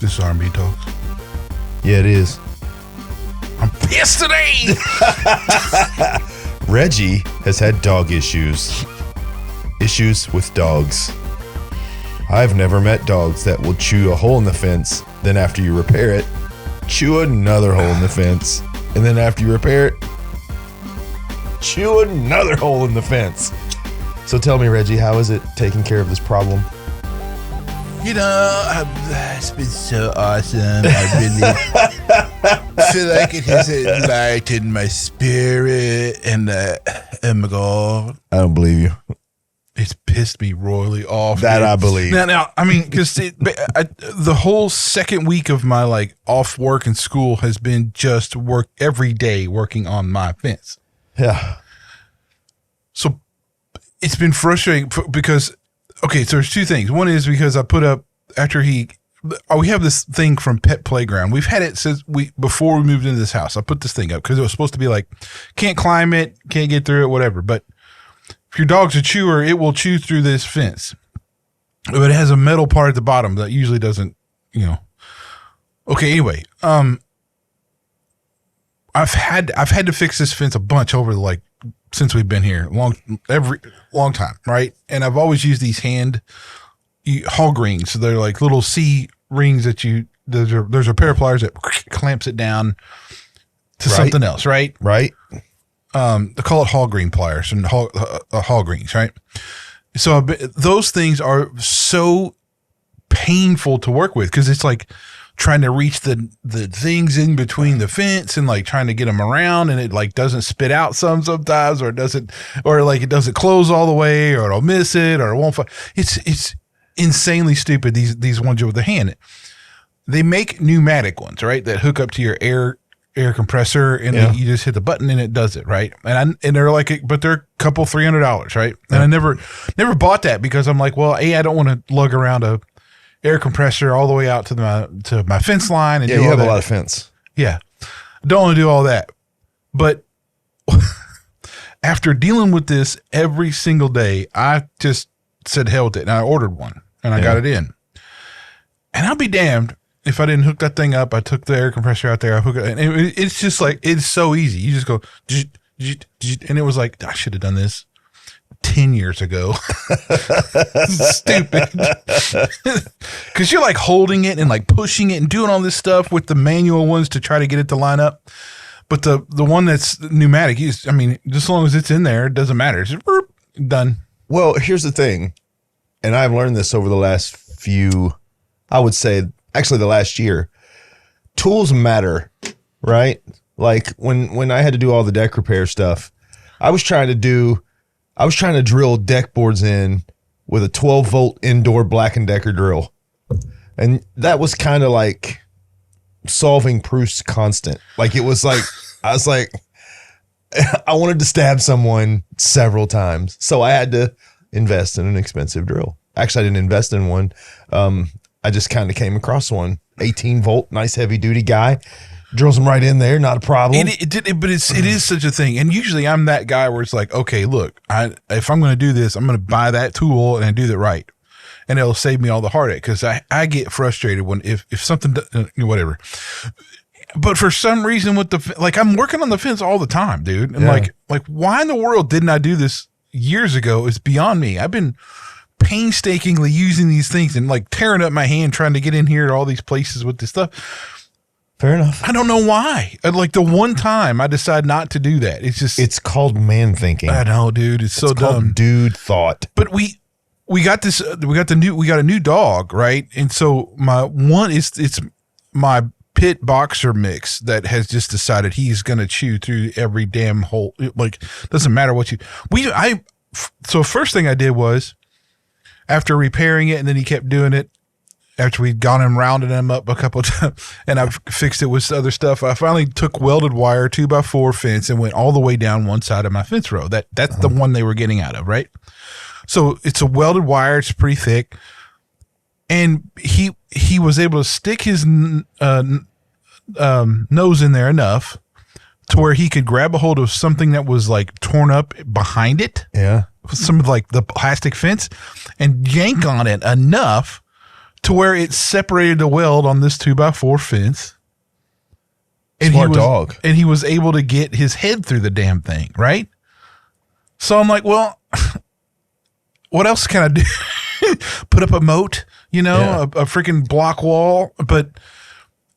This is R&B Talks. Yeah, it is. I'm pissed today. Reggie has had dog issues. Issues with dogs. I've never met dogs that will chew a hole in the fence, then after you repair it, chew another hole in the fence, and then after you repair it, chew another hole in the fence. So tell me, Reggie, how is it taking care of this problem? You know, it's been so awesome. I really feel like it has enlightened my spirit, and oh my God, I don't believe you. it's pissed me royally off. That dude. I believe. Now, I mean, because the whole second week of my like off work and school has been just work every day working on my fence. Yeah. So it's been frustrating because, okay, so there's two things. One is because I put up we have this thing from Pet Playground. We've had it since before we moved into this house. I put this thing up because it was supposed to be like, can't climb it, can't get through it, whatever. But if your dog's a chewer, it will chew through this fence. But it has a metal part at the bottom that usually doesn't, you know. Okay, anyway, I've had to fix this fence a bunch over since we've been here, long time, right? And I've always used these hog rings. So they're like little C rings that there's a pair of pliers that clamps it down to something else, right? Right. They call it hog ring pliers and hog rings, right? So those things are so painful to work with because it's like trying to reach the things in between the fence and like trying to get them around, and it like doesn't spit out sometimes, or it doesn't close all the way, or it'll miss it, or it won't. It's insanely stupid. These ones with the hand. They make pneumatic ones, right? That hook up to your air compressor, and then you just hit the button and it does it, right? And they're but they're a couple $300, right? And I never bought that because I'm like, well, I don't want to lug around a air compressor all the way out to my fence line. And you have a lot of fence. Yeah. I don't want to do all that. But after dealing with this every single day, I just said hell with it. And I ordered one and I got it in. And I'll be damned if I didn't hook that thing up. I took the air compressor out there. I hook it, and it's just like, it's so easy. You just go, and it was like, I should have done this 10 years ago. Stupid. Because you're like holding it and like pushing it and doing all this stuff with the manual ones to try to get it to line up. But the one that's pneumatic, just as long as it's in there, it doesn't matter. It's just done. Well, here's the thing, and I've learned this over the last I would say, actually the last year. Tools matter, right? Like when I had to do all the deck repair stuff, I was trying to drill deck boards in with a 12-volt indoor Black & Decker drill. And that was kind of like solving Proust's constant. Like, it was like, I was like, I wanted to stab someone several times. So I had to invest in an expensive drill. Actually, I didn't invest in one. I just kind of came across one. 18-volt, nice heavy-duty guy. Drills them right in there, not a problem. But it is such a thing. And usually I'm that guy where it's like, okay, look, if I'm going to do this, I'm going to buy that tool and I do that right. And it'll save me all the heartache, because I get frustrated if something, whatever. But for some reason I'm working on the fence all the time, dude. And like why in the world didn't I do this years ago is beyond me. I've been painstakingly using these things and like tearing up my hand trying to get in here to all these places with this stuff. Fair enough. I don't know why. Like the one time I decide not to do that. It's called man thinking. I know, dude. It's so dumb. Called dude thought. But we got a new dog, right? And so it's my pit boxer mix that has just decided he's going to chew through every damn hole. Like, doesn't matter what so first thing I did was, after repairing it, and then he kept doing it after we'd gone and rounded him up a couple of times, and I've fixed it with other stuff. I finally took welded wire 2x4 fence and went all the way down one side of my fence row. That's the one they were getting out of, right? So it's a welded wire. It's pretty thick. And he was able to stick his nose in there enough to where he could grab a hold of something that was like torn up behind it. Yeah. Some of like the plastic fence, and yank on it enough to where it separated the weld on this 2x4 fence. And Smart dog. And he was able to get his head through the damn thing, right? So I'm like, well, what else can I do? Put up a moat, you know, a freaking block wall. But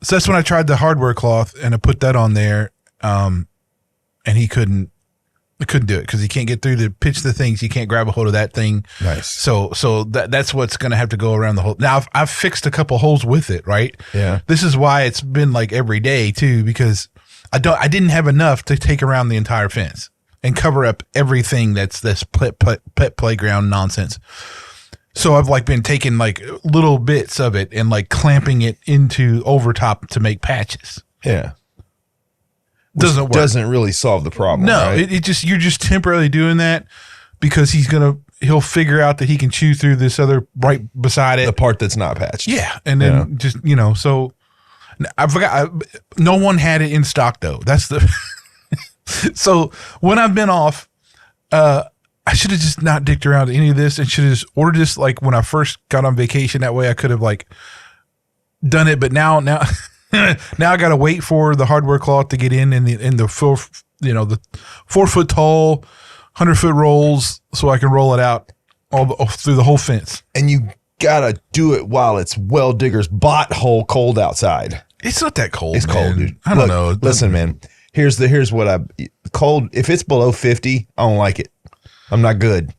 so that's when I tried the hardware cloth and I put that on there. And he couldn't do it because he can't get through to pitch the things. He can't grab a hold of that thing. Nice. So that's what's going to have to go around the hole. Now I've fixed a couple holes with it, right? Yeah. This is why it's been like every day too, because I didn't have enough to take around the entire fence and cover up everything that's this pet playground nonsense. So I've like been taking like little bits of it and like clamping it into overtop to make patches. Yeah. Doesn't work. Doesn't really solve the problem. No, right? you're just temporarily doing that because he'll figure out that he can chew through this other right beside it. The part that's not patched. Yeah. And then just, you know, so I forgot. No one had it in stock though. That's the, so when I've been off, I should have just not dicked around any of this and should have just ordered this like when I first got on vacation. That way I could have like done it. But now now I got to wait for the hardware cloth to get in the full, you know, the 4 foot tall, 100-foot rolls so I can roll it out through the whole fence. And you got to do it while it's well digger's butthole cold outside. It's not that cold. It's cold, dude. I don't know. Listen, man, here's what cold. If it's below 50, I don't like it. I'm not good.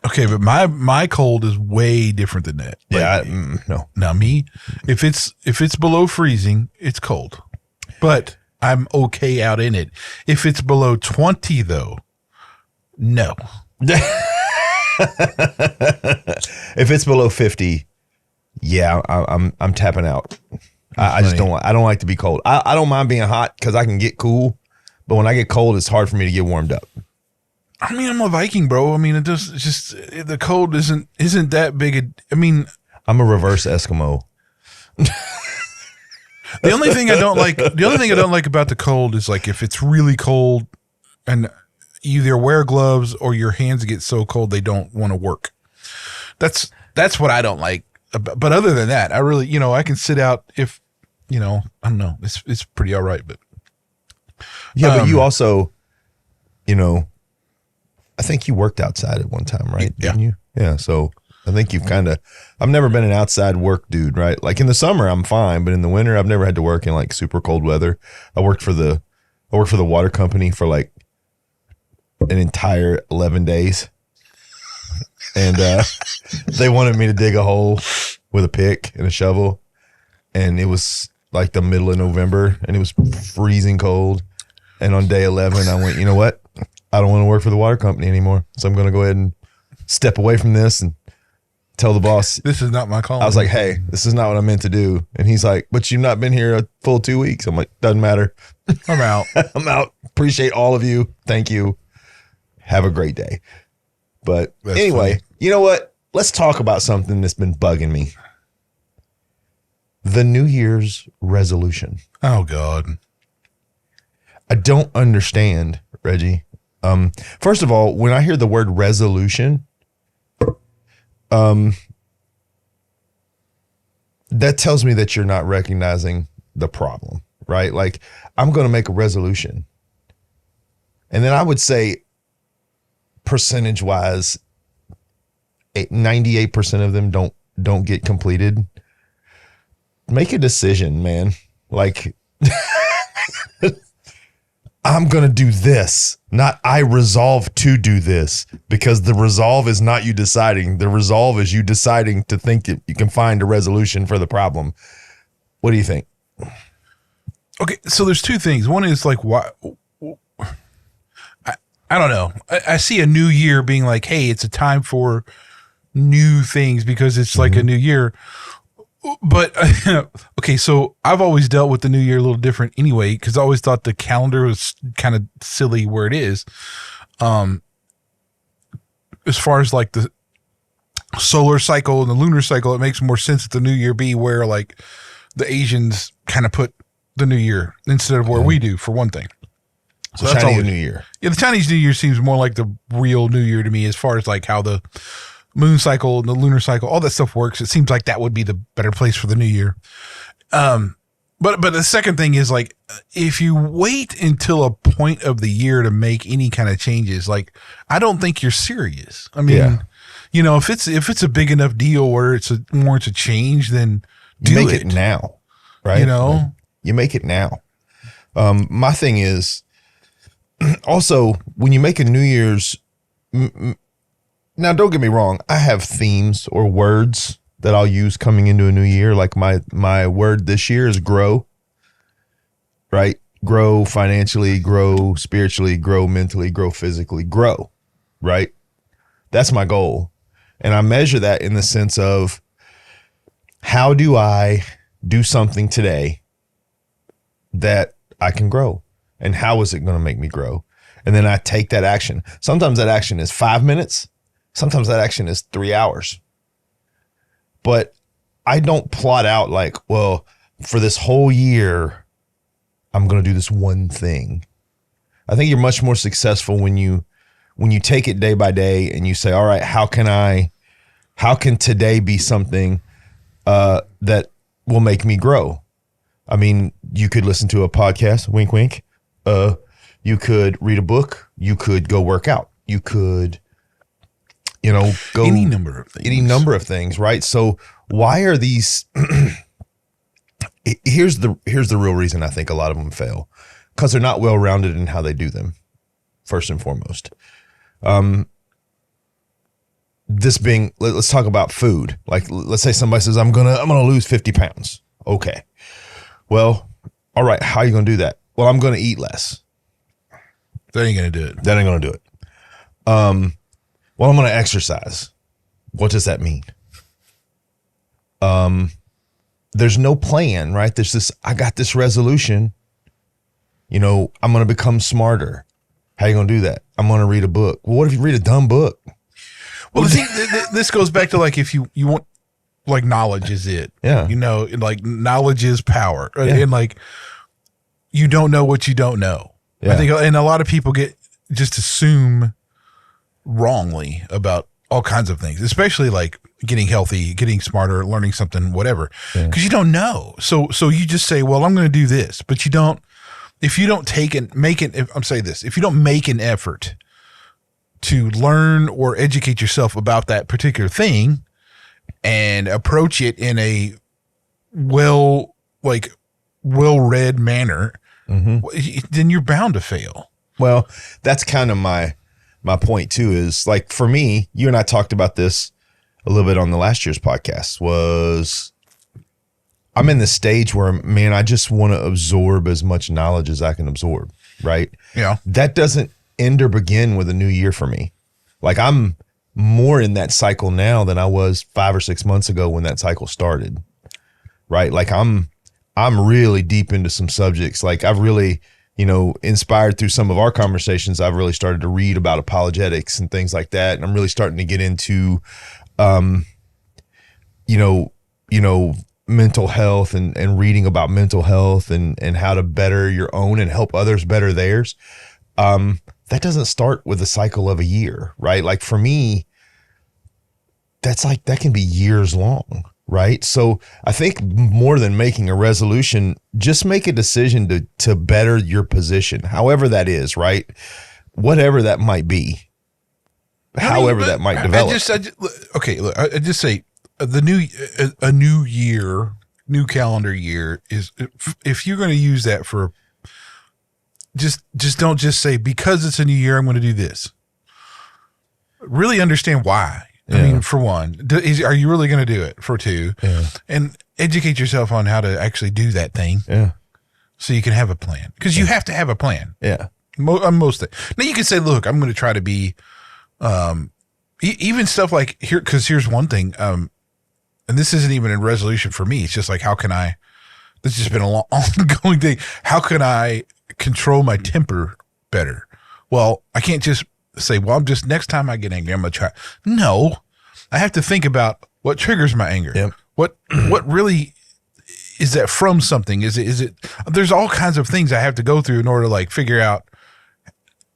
Okay, but my cold is way different than that. Yeah, no. Now me, if it's below freezing, it's cold, but I'm okay out in it. If it's below 20 though, no. If it's below 50, yeah, I'm tapping out. I just don't like to be cold. I don't mind being hot because I can get cool, but when I get cold, it's hard for me to get warmed up. I mean, I'm a Viking, bro. I mean, it's just the cold isn't that big. I'm a reverse Eskimo. The only thing I don't like about the cold is like if it's really cold and you either wear gloves or your hands get so cold they don't want to work. That's what I don't like. But other than that, I really, you know, I can sit out if, you know, I don't know. It's pretty all right, but yeah, but you also, you know, I think you worked outside at one time, right? Yeah. Didn't you? Yeah. So I think you've I've never been an outside work dude, right? Like in the summer, I'm fine, but in the winter, I've never had to work in like super cold weather. I worked for the water company for like an entire 11 days. And they wanted me to dig a hole with a pick and a shovel. And it was like the middle of November and it was freezing cold. And on day 11, I went, you know what? I don't want to work for the water company anymore. So I'm going to go ahead and step away from this and tell the boss. This is not my call. I was like, hey, this is not what I meant to do. And he's like, but you've not been here a full 2 weeks. I'm like, doesn't matter. I'm out. I'm out. Appreciate all of you. Thank you. Have a great day. But That's anyway, funny. You know what? Let's talk about something that's been bugging me. The New Year's resolution. Oh, God. I don't understand, Reggie. First of all, when I hear the word resolution, that tells me that you're not recognizing the problem, right? Like, I'm going to make a resolution. And then I would say, percentage-wise, 98% of them don't get completed. Make a decision, man. Like, I'm going to do this, not I resolve to do this, because the resolve is not you deciding. The resolve is you deciding to think that you can find a resolution for the problem. What do you think? Okay, so there's two things. One is like, why? I don't know. I see a new year being like, hey, it's a time for new things because it's like a new year. But okay, so I've always dealt with the new year a little different anyway, because I always thought the calendar was kind of silly where it is. As far as like the solar cycle and the lunar cycle, it makes more sense that the new year be where like the Asians kind of put the new year instead of where we do, for one thing. So the that's Chinese always, New Year. Yeah, the Chinese New Year seems more like the real New Year to me, as far as like how the moon cycle and the lunar cycle, all that stuff works. It seems like that would be the better place for the new year. But the second thing is like, if you wait until a point of the year to make any kind of changes, like, I don't think you're serious. I mean, you know, if it's a big enough deal where it's warrants a change, then make it now, right? You know, like, you make it now. My thing is also when you make a New Year's, now don't get me wrong, I have themes or words that I'll use coming into a new year. Like my word this year is grow, right? Grow financially, grow spiritually, grow mentally, grow physically, grow, right? That's my goal. And I measure that in the sense of, how do I do something today that I can grow? And how is it going to make me grow? And then I take that action. Sometimes that action is 5 minutes. Sometimes that action is 3 hours. But I don't plot out like, well, for this whole year, I'm going to do this one thing. I think you're much more successful when you take it day by day and you say, all right, how can today be something that will make me grow? I mean, you could listen to a podcast, wink, wink. You could read a book. You could go work out. You could, go any number of things, right? So why are these, here's the real reason I think a lot of them fail, because they're not well-rounded in how they do them, first and foremost. This being, let's talk about food. Like, let's say somebody says, I'm gonna lose 50 pounds. Okay. Well, all right. How are you going to do that? Well, I'm going to eat less. That ain't going to do it. Well, I'm going to exercise. What does that mean? There's no plan, right? There's this, I got this resolution, I'm going to become smarter. How are you going to do that? I'm going to read a book. Well, what if you read a dumb book? Well, the thing, this goes back to like, if you want, like, knowledge is it. Yeah. Like, knowledge is power. Yeah. And like, you don't know what you don't know. Yeah. I think, and a lot of people just assume wrongly about all kinds of things, especially like getting healthy, getting smarter, learning something, whatever, because you don't know. So you just say, well, I'm going to do this, but you don't, if you don't if you don't make an effort to learn or educate yourself about that particular thing and approach it in a well-read manner, then you're bound to fail. Well, that's kind of my point too, is like, for me, you and I talked about this a little bit on the last year's podcast, was I'm in the stage where, man, I just want to absorb as much knowledge as I can absorb. Right. Yeah. That doesn't end or begin with a new year for me. Like, I'm more in that cycle now than I was 5 or 6 months ago when that cycle started. Right. Like, I'm really deep into some subjects. Like, I've really, inspired through some of our conversations, I've really started to read about apologetics and things like that. And I'm really starting to get into, mental health and reading about mental health and how to better your own and help others better theirs. That doesn't start with a cycle of a year, right? Like, for me, that can be years long. Right. So I think more than making a resolution, just make a decision to better your position, however that is, right? Whatever that might be, however that might develop. I just say a new year, new calendar year is, if you're going to use that for, just don't just say, because it's a new year, I'm going to do this. Really understand why. I mean, for one, are you really going to do it? For two, and educate yourself on how to actually do that thing. Yeah. So you can have a plan, because you have to have a plan. Yeah. Most things. Now you can say, look, I'm going to try to be, even stuff like here, because here's one thing. And this isn't even a resolution for me. It's just like, this has just been a long ongoing thing. How can I control my temper better? Well, I can't just say, well, next time I get angry, I'm going to try. No, I have to think about what triggers my anger. Yep. What really is that from something? Is it, there's all kinds of things I have to go through in order to like figure out.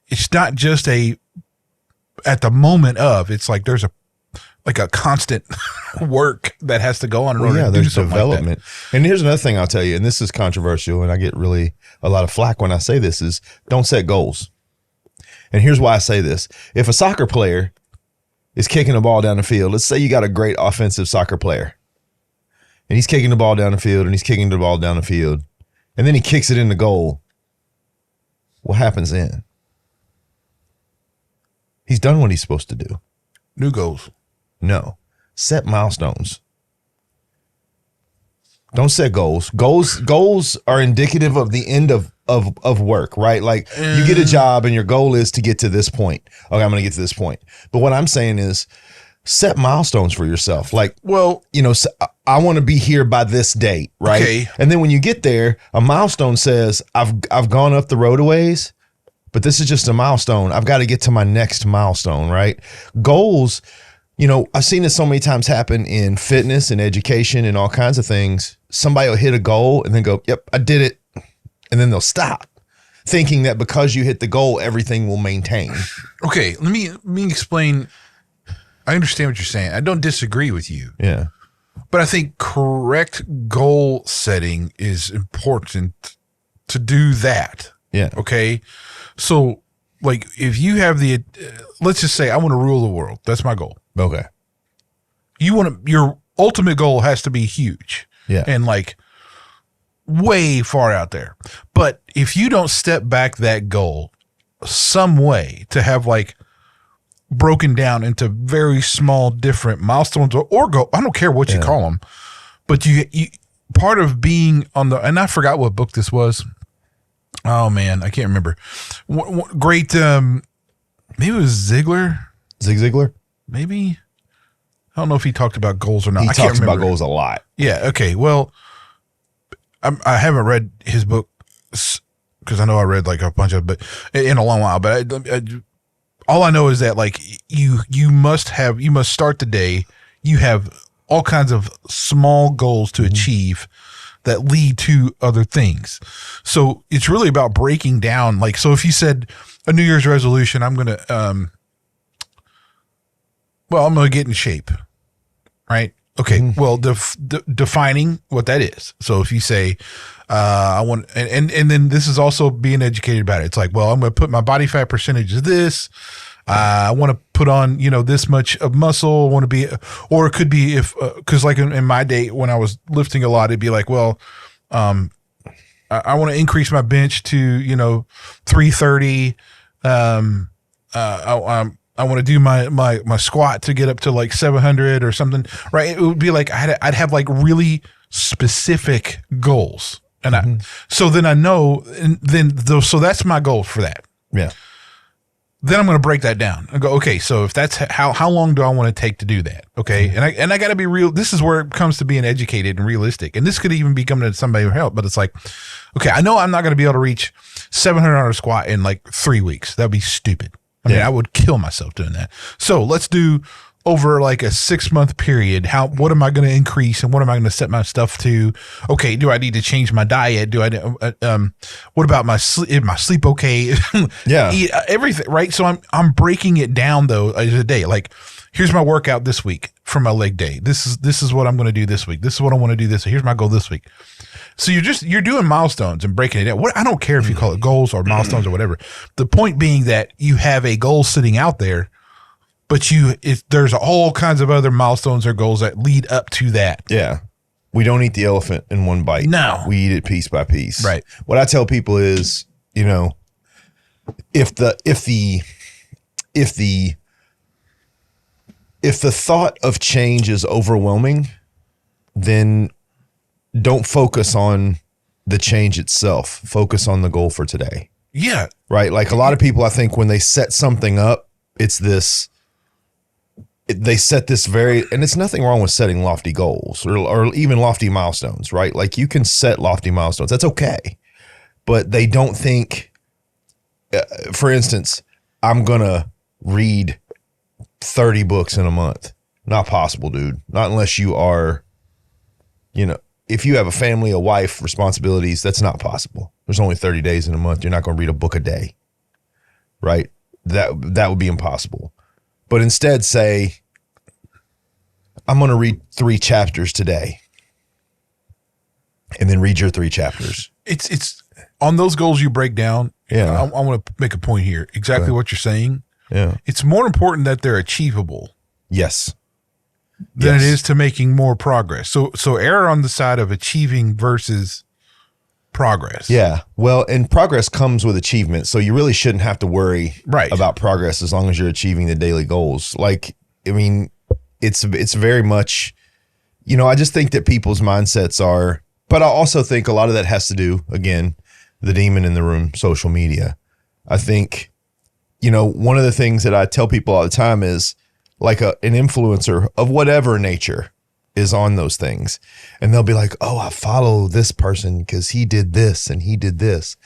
It's not just at the moment of, it's like, there's a like a constant work that has to go on in Well, order yeah, to do there's something development. like And here's another thing I'll tell you, and this is controversial, and I get really a lot of flack when I say this, is don't set goals. And here's why I say this. If a soccer player is kicking the ball down the field, let's say you got a great offensive soccer player, and he's kicking the ball down the field, and he's kicking the ball down the field, and then he kicks it in the goal. What happens then? He's done what he's supposed to do. that. New goals. No. Set milestones. Don't set goals. Goals are indicative of the end of work, right? Like you get a job and your goal is to get to this point. Okay, I'm going to get to this point. But what I'm saying is set milestones for yourself. Like, Well, you know, I want to be here by this date, right? Okay. And then when you get there, a milestone says, I've gone up the road a ways, but this is just a milestone. I've got to get to my next milestone, right? Goals, you know, I've seen this so many times happen in fitness and education and all kinds of things. Somebody will hit a goal and then go, yep, I did it. And then they'll stop thinking that because you hit the goal, everything will maintain. okay, let me explain. I understand what you're saying. I don't disagree with you. Yeah. But I think correct goal setting is important to do that. Yeah. Okay. So, like, if you have let's just say I want to rule the world. That's my goal. Okay. Your ultimate goal has to be huge. Yeah. And like way far out there. But if you don't step back that goal some way to have like broken down into very small different milestones or go, I don't care what you call them, but you part of being on the, and I forgot what book this was. Oh man, I can't remember. Great. Maybe it was Zig Ziglar? maybe. I don't know if he talked about goals or not. He I can't talks about remember. goals a lot. Yeah. Okay. Well, I haven't read his book because I know I read like a bunch of, but in a long while. But all I know is that like you must start the day. You have all kinds of small goals to achieve that lead to other things. So it's really about breaking down. Like, so if you said a New Year's resolution, I'm gonna get in shape, right? Okay. Well, defining what that is. So if you say, I want, and then this is also being educated about it. It's like, well, I'm going to put my body fat percentage is this. I want to put on, this much of muscle. I want to be, or it could be cause like in my day when I was lifting a lot, it'd be like, well, I want to increase my bench to, 330. I want to do my squat to get up to like 700 or something, right? It would be like I'd have like really specific goals, and so then I know, and so that's my goal for that. Yeah. Then I'm going to break that down and go, okay, so if that's how long do I want to take to do that? Okay, and I got to be real. This is where it comes to being educated and realistic, and this could even be coming to somebody who help. But it's like, okay, I know I'm not going to be able to reach 700 on a squat in like 3 weeks. That'd be stupid. I mean, I would kill myself doing that. So let's do over like a 6-month period. What am I going to increase and what am I going to set my stuff to? Okay. Do I need to change my diet? What about my sleep? Is my sleep okay? Yeah. Eat everything. Right. So I'm breaking it down though as a day. Like, here's my workout this week for my leg day. This is what I'm going to do this week. This is what I want to do this. Here's my goal this week. So you're doing milestones and breaking it down. I don't care if you call it goals or milestones or whatever. The point being that you have a goal sitting out there, but there's all kinds of other milestones or goals that lead up to that. Yeah. We don't eat the elephant in one bite. No. We eat it piece by piece. Right. What I tell people is, if the thought of change is overwhelming, then don't focus on the change itself. Focus on the goal for today. Yeah. Right. Like a lot of people, I think when they set something up, they set this and it's nothing wrong with setting lofty goals or even lofty milestones, right? Like you can set lofty milestones. That's okay. But they don't think, for instance, I'm going to read 30 books in a month. Not possible, dude. Not unless you are, if you have a family, a wife, responsibilities, that's not possible. There's only 30 days in a month. You're not going to read a book a day, right? That would be impossible. But instead say, I'm going to read 3 chapters today. And then read your 3 chapters. It's on those goals you break down. Yeah. I want to make a point here. Exactly what you're saying. Yeah. It's more important that they're achievable. Yes. Than it is to making more progress. So err on the side of achieving versus progress. Yeah. Well, and progress comes with achievement. So you really shouldn't have to worry about progress as long as you're achieving the daily goals. Like, I mean, it's very much, you know, I just think that people's mindsets are, but I also think a lot of that has to do, again, the demon in the room, social media. I think, you know, one of the things that I tell people all the time is like an influencer of whatever nature is on those things. And they'll be like, oh, I follow this person because he did this and he did this.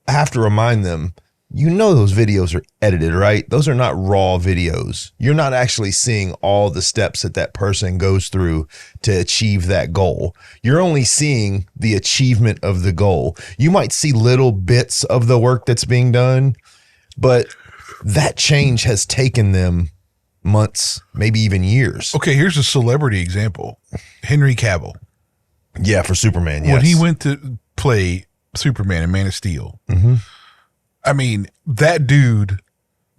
I have to remind them, you know, those videos are edited, right? Those are not raw videos. You're not actually seeing all the steps that that person goes through to achieve that goal. You're only seeing the achievement of the goal. You might see little bits of the work that's being done, but that change has taken them months, maybe even years. Okay, here's a celebrity example. Henry Cavill. Yeah, for Superman, yes. When he went to play Superman in Man of Steel, I mean, that dude,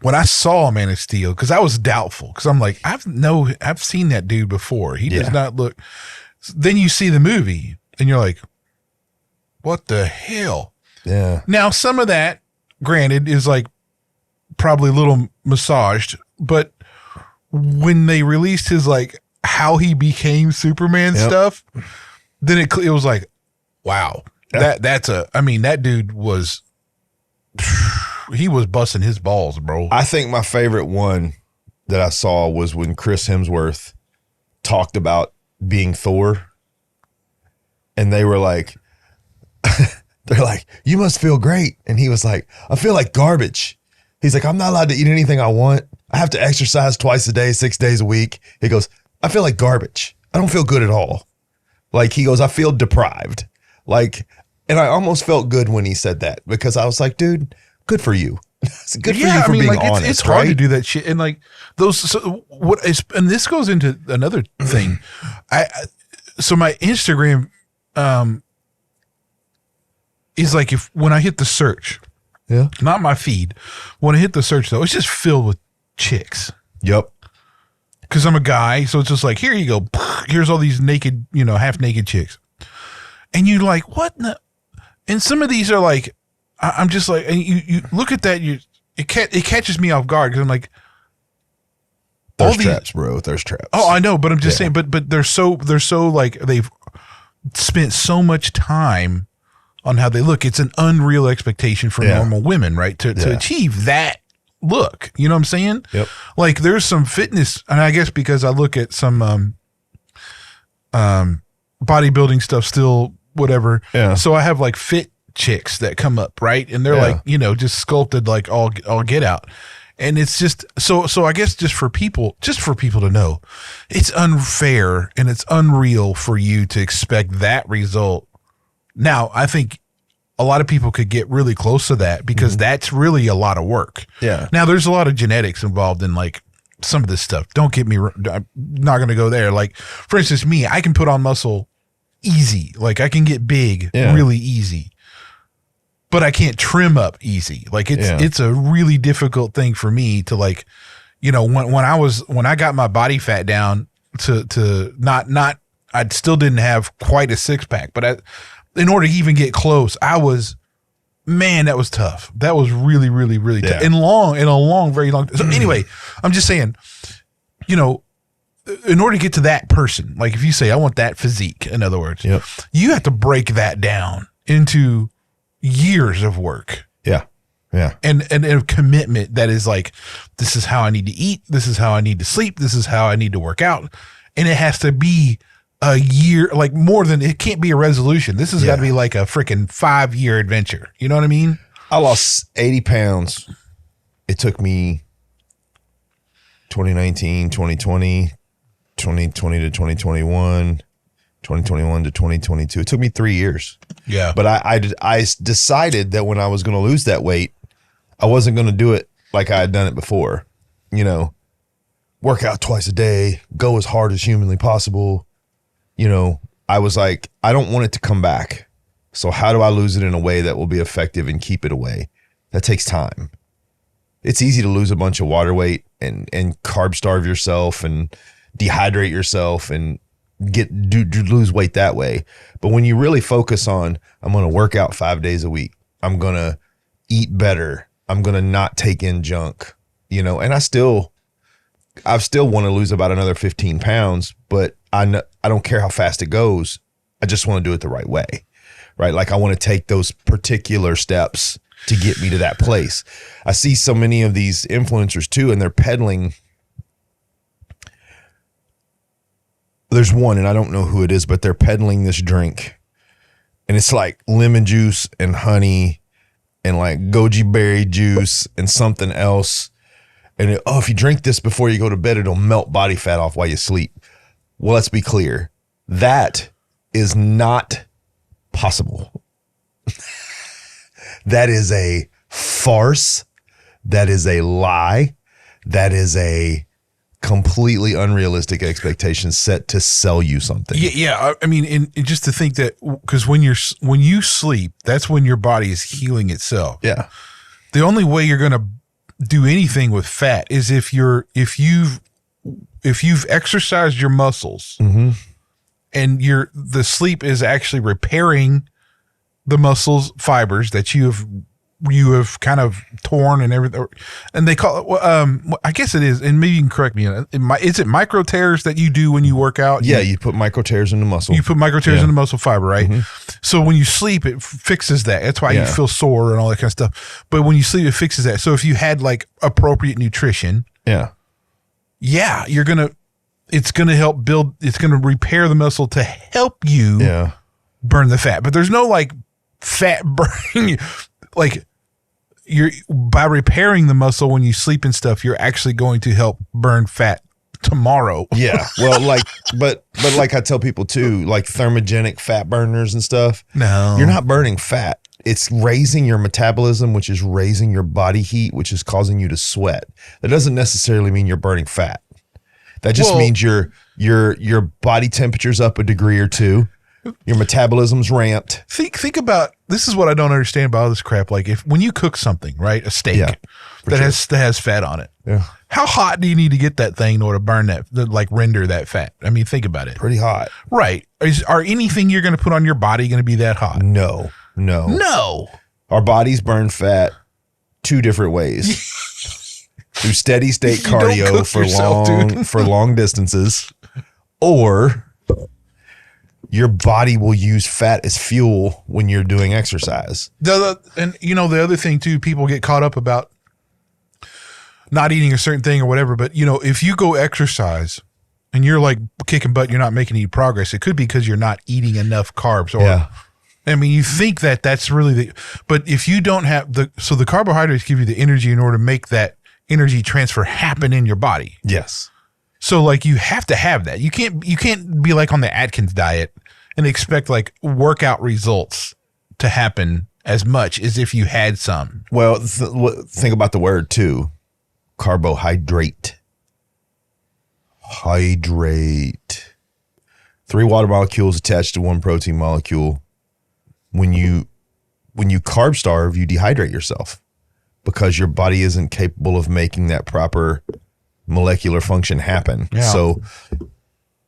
when I saw Man of Steel, because I was doubtful, because I'm like, I've seen that dude before. He does not look. Then you see the movie, and you're like, what the hell? Yeah. Now, some of that, granted, is like probably a little massaged, but when they released his like how he became Superman stuff, then it was like, wow, that dude was, he was busting his balls, bro. I think my favorite one that I saw was when Chris Hemsworth talked about being Thor, and they were like, they're like, you must feel great. And he was like, I feel like garbage. He's like, I'm not allowed to eat anything I want. I have to exercise twice a day, 6 days a week. He goes, I feel like garbage. I don't feel good at all. Like, he goes, I feel deprived. Like, and I almost felt good when he said that, because I was like, dude, good for you. It's good for you for being honest. It's hard to do that shit. And like those, and this goes into another thing. So my Instagram, is like, when I hit the search, not my feed, when I hit the search though, it's just filled with chicks. Yep. Because I'm a guy, so it's just like, here you go. Here's all these naked, half naked chicks. And you're like, what? And some of these are like, I'm just like, and you look at that, it catches me off guard, because I'm like, there's traps, bro. There's traps. Oh, I know, but I'm just saying, but they're so like, they've spent so much time on how they look. It's an unreal expectation for normal women, right? To achieve that look. You know what I'm saying? Yep. Like, there's some fitness, and I guess because I look at some bodybuilding stuff still, whatever. Yeah. So I have like fit chicks that come up, right? And they're like, just sculpted like all get out. And it's just so I guess just for people to know, it's unfair and it's unreal for you to expect that result. Now, I think a lot of people could get really close to that, because that's really a lot of work. Yeah. Now, there's a lot of genetics involved in like some of this stuff. Don't get me wrong. I'm not going to go there. Like, for instance, me, I can put on muscle easy. Like, I can get big really easy, but I can't trim up easy. Like, it's a really difficult thing for me to, like, when I got my body fat down to not I still didn't have quite a six pack, but in order to even get close, that was tough. That was really, really, really tough. And very long. So anyway, I'm just saying, in order to get to that person, like if you say, I want that physique, in other words, you have to break that down into years of work. Yeah. Yeah. And a commitment that is like, this is how I need to eat. This is how I need to sleep. This is how I need to work out. And it has to be a year, like more than, it can't be a resolution. This has got to be like a freaking 5-year adventure. You know what I mean? I lost 80 pounds. It took me 2019, 2020, 2020 to 2021, 2021 to 2022. It took me 3 years. Yeah. But I decided that when I was going to lose that weight, I wasn't going to do it like I had done it before. work out twice a day, go as hard as humanly possible. You know, I was like, I don't want it to come back. So how do I lose it in a way that will be effective and keep it away? That takes time. It's easy to lose a bunch of water weight and carb starve yourself and dehydrate yourself and lose weight that way. But when you really focus on, I'm going to work out 5 days a week, I'm going to eat better, I'm going to not take in junk, you know, and I still want to lose about another 15 pounds, but I don't care how fast it goes. I just want to do it the right way, right? Like I want to take those particular steps to get me to that place. I see so many of these influencers too, and they're peddling. There's one, and I don't know who it is, but they're peddling this drink, and it's like lemon juice and honey and like goji berry juice and something else. And if you drink this before you go to bed, it'll melt body fat off while you sleep. Well, let's be clear. That is not possible. That is a farce. That is a lie. That is a completely unrealistic expectation set to sell you something. Yeah. I mean, and just to think that, because when you sleep, that's when your body is healing itself. Yeah. The only way you're going to do anything with fat is if you've exercised your muscles, mm-hmm. and the sleep is actually repairing the muscles fibers that you have kind of torn and everything, and they call it. I guess it is, and maybe you can correct me. Is it micro tears that you do when you work out? Yeah, you put micro tears in the muscle. You put micro tears in the muscle fiber, right? Mm-hmm. So when you sleep, it fixes that. That's why you feel sore and all that kind of stuff. But when you sleep, it fixes that. So if you had like appropriate nutrition, it's gonna help build. It's gonna repair the muscle to help you burn the fat. But there's no like fat burning, like. By repairing the muscle when you sleep and stuff, you're actually going to help burn fat tomorrow. Yeah. Well, like, but like I tell people too, like thermogenic fat burners and stuff. No, you're not burning fat. It's raising your metabolism, which is raising your body heat, which is causing you to sweat. That doesn't necessarily mean you're burning fat. That just means your body temperature's up a degree or two. Your metabolism's ramped. Think about, this is what I don't understand about all this crap. Like when you cook something, right? A steak that has fat on it. Yeah. How hot do you need to get that thing in order to burn that, like render that fat? I mean, think about it. Pretty hot. Right. Are anything you're going to put on your body going to be that hot? No. Our bodies burn fat two different ways. Through steady state cardio for long distances, or your body will use fat as fuel when you're doing exercise. And you know, the other thing too, people get caught up about not eating a certain thing or whatever. But you know, if you go exercise and you're like kicking butt, you're not making any progress. It could be because you're not eating enough carbs. Or, I mean, you think that's really but if you don't have so the carbohydrates give you the energy in order to make that energy transfer happen in your body. Yes. So like you have to have that. You can't be like on the Atkins diet and expect like workout results to happen as much as if you had some. Well, think about the word too. Carbohydrate. Hydrate. 3 water molecules attached to 1 protein molecule. When you carb starve, you dehydrate yourself because your body isn't capable of making that proper molecular function happen. Yeah. So,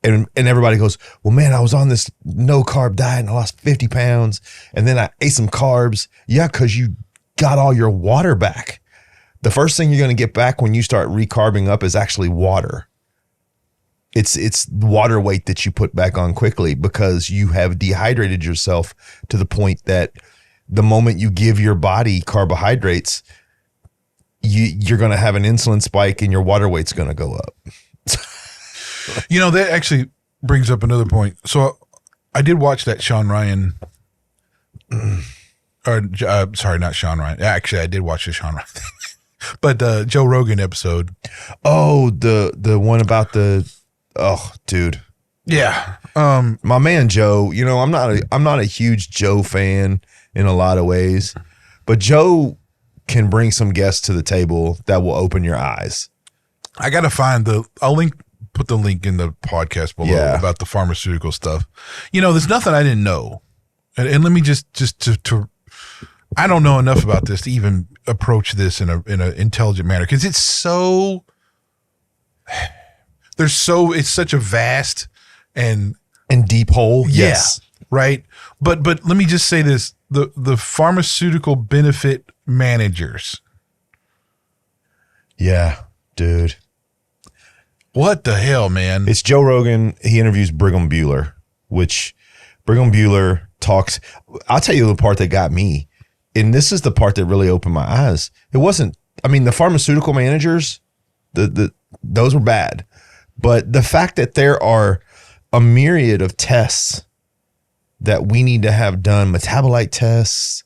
and everybody goes, well, man, I was on this no carb diet and I lost 50 pounds and then I ate some carbs. Yeah, because you got all your water back. The first thing you're going to get back when you start recarbing up is actually water. It's water weight that you put back on quickly because you have dehydrated yourself to the point that the moment you give your body carbohydrates, you're going to have an insulin spike and your water weight's going to go up. You know, that actually brings up another point. So I did watch that Sean Ryan, sorry, not Sean Ryan. Actually, I did watch the Sean Ryan thing, but Joe Rogan episode. Oh, the one about dude. Yeah. My man, Joe, you know, I'm not a huge Joe fan in a lot of ways, but Joe can bring some guests to the table that will open your eyes. I got to find put the link in the podcast below about the pharmaceutical stuff. There's nothing I didn't know. And let me just to I don't know enough about this to even approach this in an intelligent manner, because it's such a vast and deep hole. Yes. Right. But let me just say this, the pharmaceutical benefit managers. Yeah, dude. What the hell, man? It's Joe Rogan. He interviews Brigham Bueller, which Brigham Bueller talks. I'll tell you the part that got me, and this is the part that really opened my eyes. It wasn't, the pharmaceutical managers, those were bad. But the fact that there are a myriad of tests that we need to have done, metabolite tests,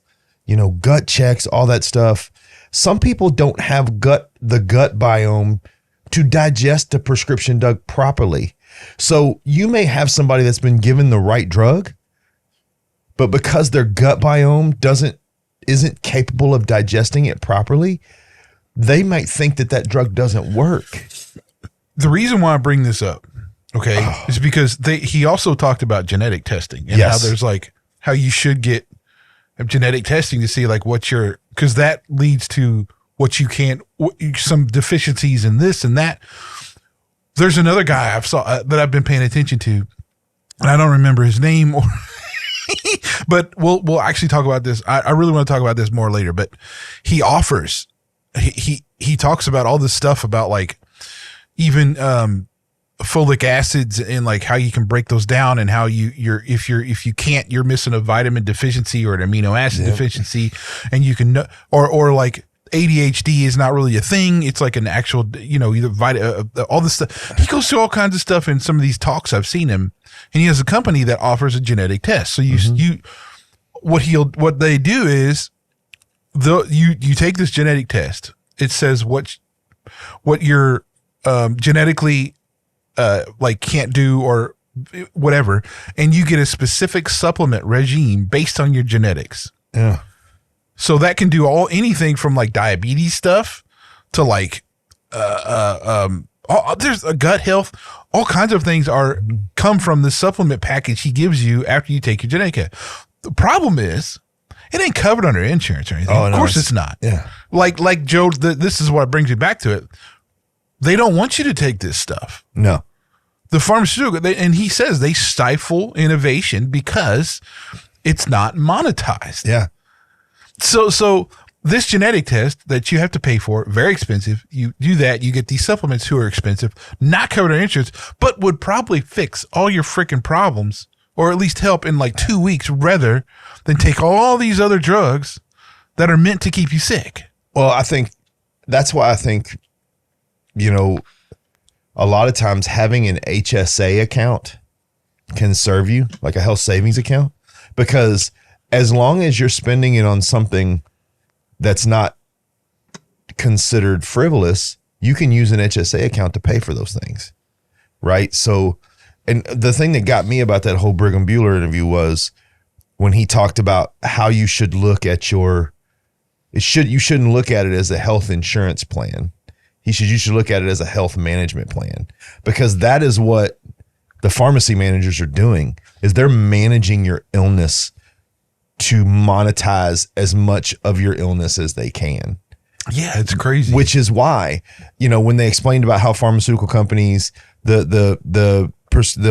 gut checks, all that stuff. Some people don't have the gut biome to digest the prescription drug properly. So you may have somebody that's been given the right drug, but because their gut biome isn't capable of digesting it properly, they might think that drug doesn't work. The reason why I bring this up, is because he also talked about genetic testing and how there's how you should get genetic testing to see because that leads to some deficiencies in this and that. There's another guy that I've been paying attention to, and I don't remember his name, but we'll actually talk about this. I really want to talk about this more later, but he talks about all this stuff about even folic acids and how you can break those down, and how if you can't, you're missing a vitamin deficiency or an amino acid deficiency, and you can or ADHD is not really a thing. It's an actual, either all this stuff. He goes through all kinds of stuff in some of these talks. I've seen him, and he has a company that offers a genetic test. So what they do is you take this genetic test. It says what you're genetically can't do or whatever, and you get a specific supplement regime based on your genetics. Yeah. So that can do anything from diabetes stuff to there's a gut health. All kinds of things come from the supplement package he gives you after you take your genetic test. The problem is it ain't covered under insurance or anything. Of course it's not. Yeah. Like Joe, this is what brings me back to it. They don't want you to take this stuff. No. The pharmaceutical, and he says they stifle innovation because it's not monetized. Yeah. So this genetic test that you have to pay for, very expensive. You do that, you get these supplements who are expensive, not covered under insurance, but would probably fix all your freaking problems, or at least help in 2 weeks, rather than take all these other drugs that are meant to keep you sick. Well, I think that's why I think, a lot of times having an HSA account can serve you, like a health savings account, because as long as you're spending it on something that's not considered frivolous, you can use an HSA account to pay for those things, right? So, and the thing that got me about that whole Brigham Bueller interview was when he talked about how you should look at you shouldn't look at it as a health insurance plan. You should look at it as a health management plan, because that is what the pharmacy managers are doing, is they're managing your illness to monetize as much of your illness as they can. Yeah, it's crazy. Which is why, when they explained about how pharmaceutical companies, the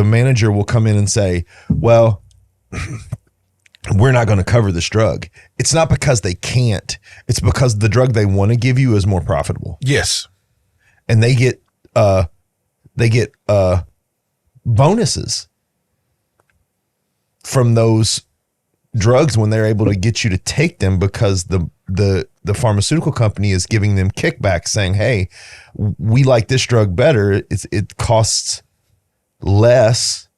manager will come in and say, well, we're not going to cover this drug. It's not because they can't. It's because the drug they want to give you is more profitable. Yes. And they get bonuses from those drugs when they're able to get you to take them, because the pharmaceutical company is giving them kickbacks saying, hey, we like this drug better. It costs less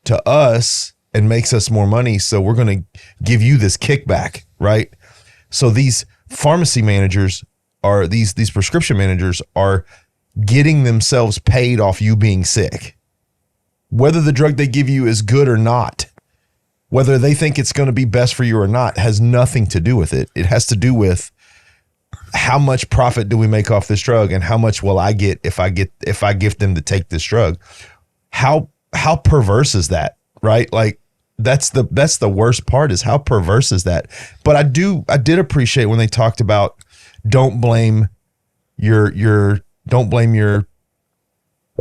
to us and makes us more money, so we're going to give you this kickback, right? So these pharmacy managers these prescription managers are getting themselves paid off you being sick. Whether the drug they give you is good or not, whether they think it's going to be best for you or not, has nothing to do with it. It has to do with how much profit do we make off this drug, and how much will I get if I gift them to take this drug? How perverse is that, right? Like that's the worst part, is how perverse is that. But I did appreciate when they talked about don't blame your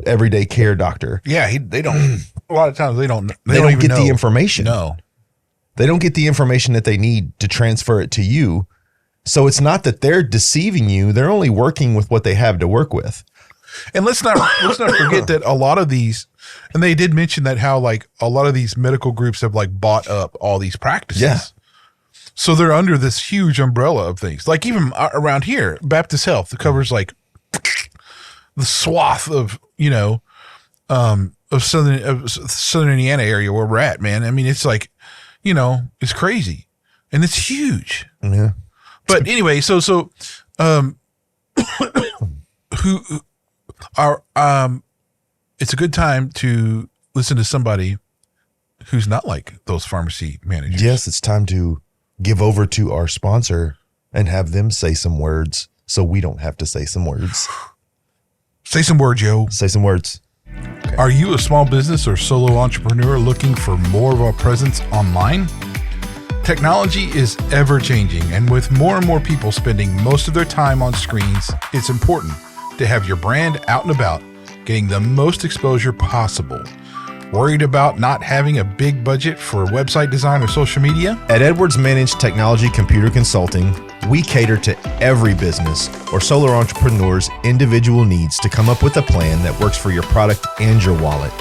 everyday care doctor. Yeah, they don't. A lot of times they don't don't even get the information. No, they don't get the information that they need to transfer it to you. So it's not that they're deceiving you; they're only working with what they have to work with. and let's not forget that a lot of these, and they did mention that how like a lot of these medical groups have like bought up all these practices. Yeah. So they're under this huge umbrella of things. Like even around here, Baptist Health, that covers like the swath of, of southern Indiana area where we're at, man. I mean, it's like, it's crazy and it's huge. Yeah. But anyway, who are, it's a good time to listen to somebody who's not like those pharmacy managers. Yes, it's time to give over to our sponsor and have them say some words so we don't have to say some words. Say some words, yo. Say some words. Are you a small business or solo entrepreneur looking for more of a presence online? Technology is ever changing, and with more and more people spending most of their time on screens, it's important to have your brand out and about, getting the most exposure possible. Worried about not having a big budget for website design or social media? At Edwards Managed Technology Computer Consulting, we cater to every business or solo entrepreneur's individual needs to come up with a plan that works for your product and your wallet.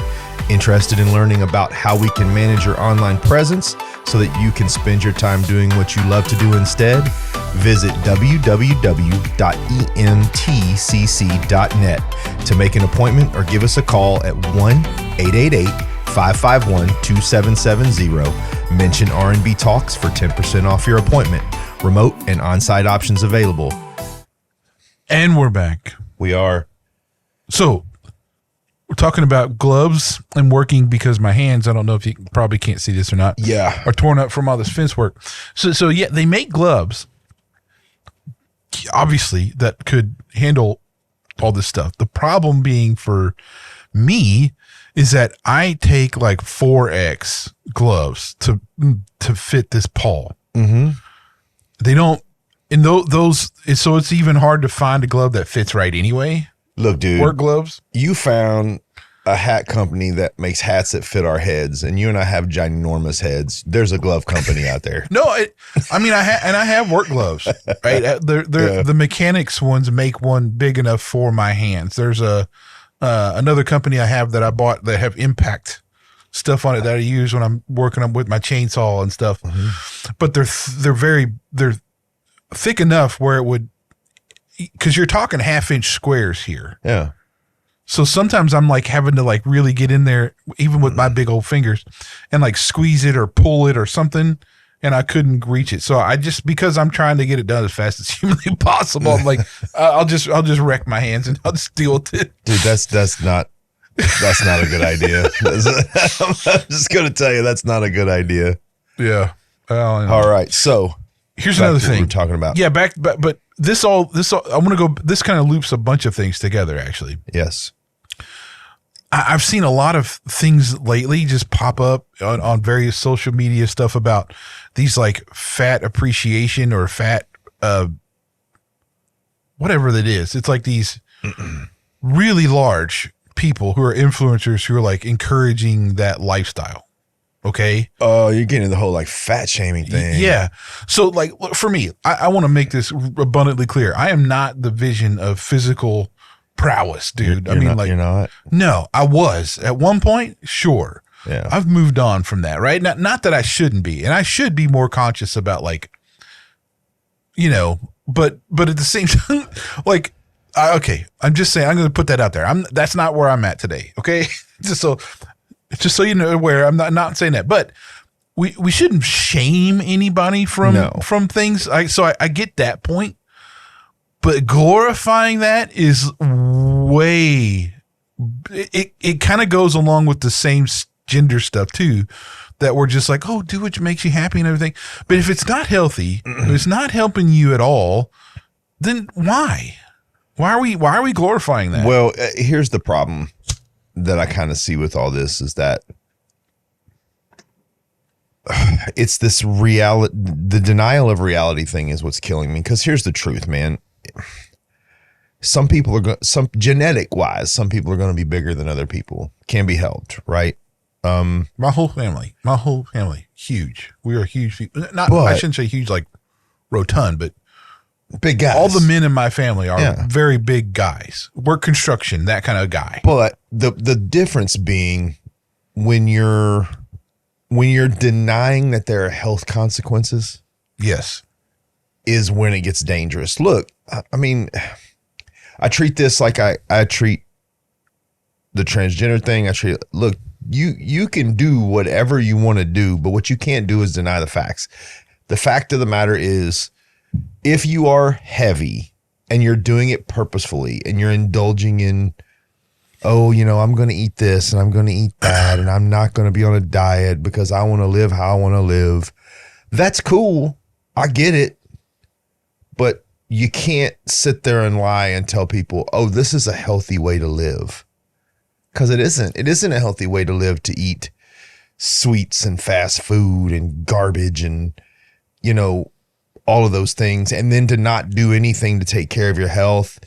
Interested in learning about how we can manage your online presence so that you can spend your time doing what you love to do instead? Visit www.emtcc.net to make an appointment or give us a call at 1-888-551-2770. Mention R&B Talks for 10% off your appointment. Remote and on-site options available. And we're back. We are. So we're talking about gloves and working because my hands, I don't know if you probably can't see this or not. Yeah. Are torn up from all this fence work. So yeah, they make gloves, obviously, that could handle all this stuff. The problem being for me is that I take like 4X gloves to fit this paw. Mm-hmm. They don't, and those, so it's even hard to find a glove that fits right anyway. Look, dude, Work gloves. You found a hat company that makes hats that fit our heads, and you and I have ginormous heads. There's a glove company out there. No, I have work gloves, right? The mechanics ones make one big enough for my hands. There's another company I have that I bought that have impact stuff on it that I use when I'm working with my chainsaw and stuff. Mm-hmm. But they're thick enough where it would, because you're talking 1/2-inch squares here. Yeah. So sometimes I'm like having to like really get in there, even with my big old fingers, and like squeeze it or pull it or something, and I couldn't reach it. So I just, because I'm trying to get it done as fast as humanly possible, I'm like, I'll just wreck my hands and I'll just deal with it. Dude, that's not a good idea. I'm just gonna tell you, that's not a good idea. Yeah. All right. So here's another thing we're talking about. Yeah, but this all I want to go. This kind of loops a bunch of things together. Actually, yes. I've seen a lot of things lately just pop up on various social media stuff about these like fat appreciation or fat, whatever that is. It's like these really large people who are influencers who are like encouraging that lifestyle. Okay. Oh, you're getting the whole like fat shaming thing. Yeah. So like, look, for me, I want to make this abundantly clear. I am not the vision of physical prowess, dude. You're not. No, I was at one point. Sure. Yeah. I've moved on from that. Right. Not that I shouldn't be, and I should be more conscious about like, but at the same time, like, okay, I'm just saying, I'm going to put that out there. That's not where I'm at today. Okay. Just so you know, where I'm not saying that, but we shouldn't shame anybody from things. I get that point, but glorifying that is way, it kind of goes along with the same gender stuff too, that we're just like, oh, do what makes you happy and everything. But if it's not healthy, if it's not helping you at all, then why? Why are we glorifying that? Well, here's the problem that I kind of see with all this is that it's this reality, the denial of reality thing is what's killing me. Because here's the truth, man. Some people are genetic wise, some people are going to be bigger than other people. Can be helped, right? My whole family, huge. We are huge. I shouldn't say huge like rotund, but big guys. All the men in my family are very big guys. Work construction, that kind of guy. But the difference being when you're denying that there are health consequences, yes, is when it gets dangerous. Look, I mean, I treat this like I treat the transgender thing. Look, you can do whatever you want to do, but what you can't do is deny the facts. The fact of the matter is, if you are heavy and you're doing it purposefully and you're indulging in, I'm going to eat this and I'm going to eat that and I'm not going to be on a diet because I want to live how I want to live. That's cool. I get it. But you can't sit there and lie and tell people, this is a healthy way to live. Because it isn't. It isn't a healthy way to live, to eat sweets and fast food and garbage and, all of those things, and then to not do anything to take care of your health.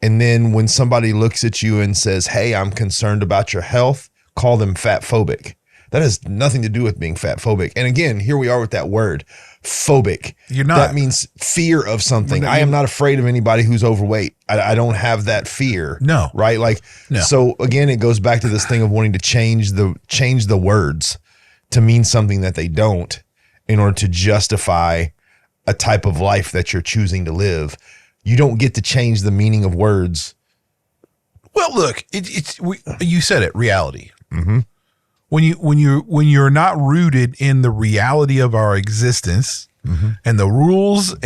And then when somebody looks at you and says, hey, I'm concerned about your health, call them fat phobic. That has nothing to do with being fat phobic. And again, here we are with that word, phobic. You're not. That means fear of something. I am not afraid of anybody who's overweight. I don't have that fear. No. Right? No. So again, it goes back to this thing of wanting to change the words to mean something that they don't in order to justify a type of life that you're choosing to live. You don't get to change the meaning of words. Well, look, you said it, reality. Mm-hmm. When you're not rooted in the reality of our existence and the rules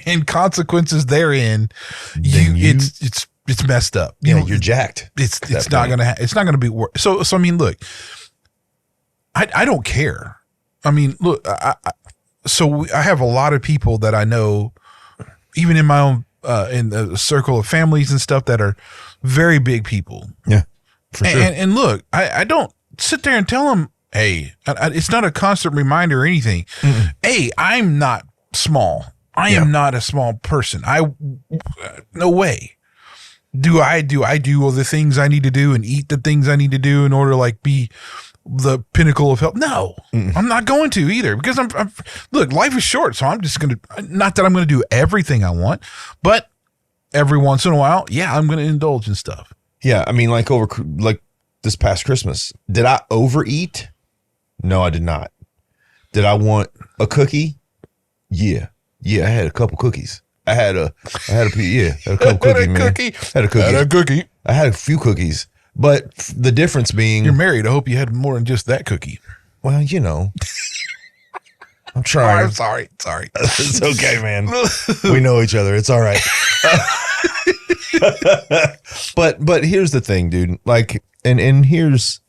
and consequences therein, it's messed up. You're jacked. It's not gonna be worth. So I mean, look, I don't care. I mean, look, I have a lot of people that I know, even in my own in the circle of families and stuff, that are very big people. Yeah, for sure. And look, I don't sit there and tell them, hey, it's not a constant reminder or anything. Mm-mm. Hey, I'm not small. I am not a small person. No way. Do I do all the things I need to do and eat the things I need to do in order to like be the pinnacle of health? No, I'm not going to either, because look, life is short. So I'm just going to, not that I'm going to do everything I want, but every once in a while, I'm going to indulge in stuff. Yeah. I mean, like this past Christmas, did I overeat? No, I did not. Did I want a cookie? Yeah. I had a couple cookies. I had a couple cookies, man. Had a cookie. I had a few cookies. But the difference being, you're married. I hope you had more than just that cookie. Well, I'm trying. Oh, I'm sorry. It's okay, man. We know each other. It's all right. But here's the thing, dude. Like, and here's,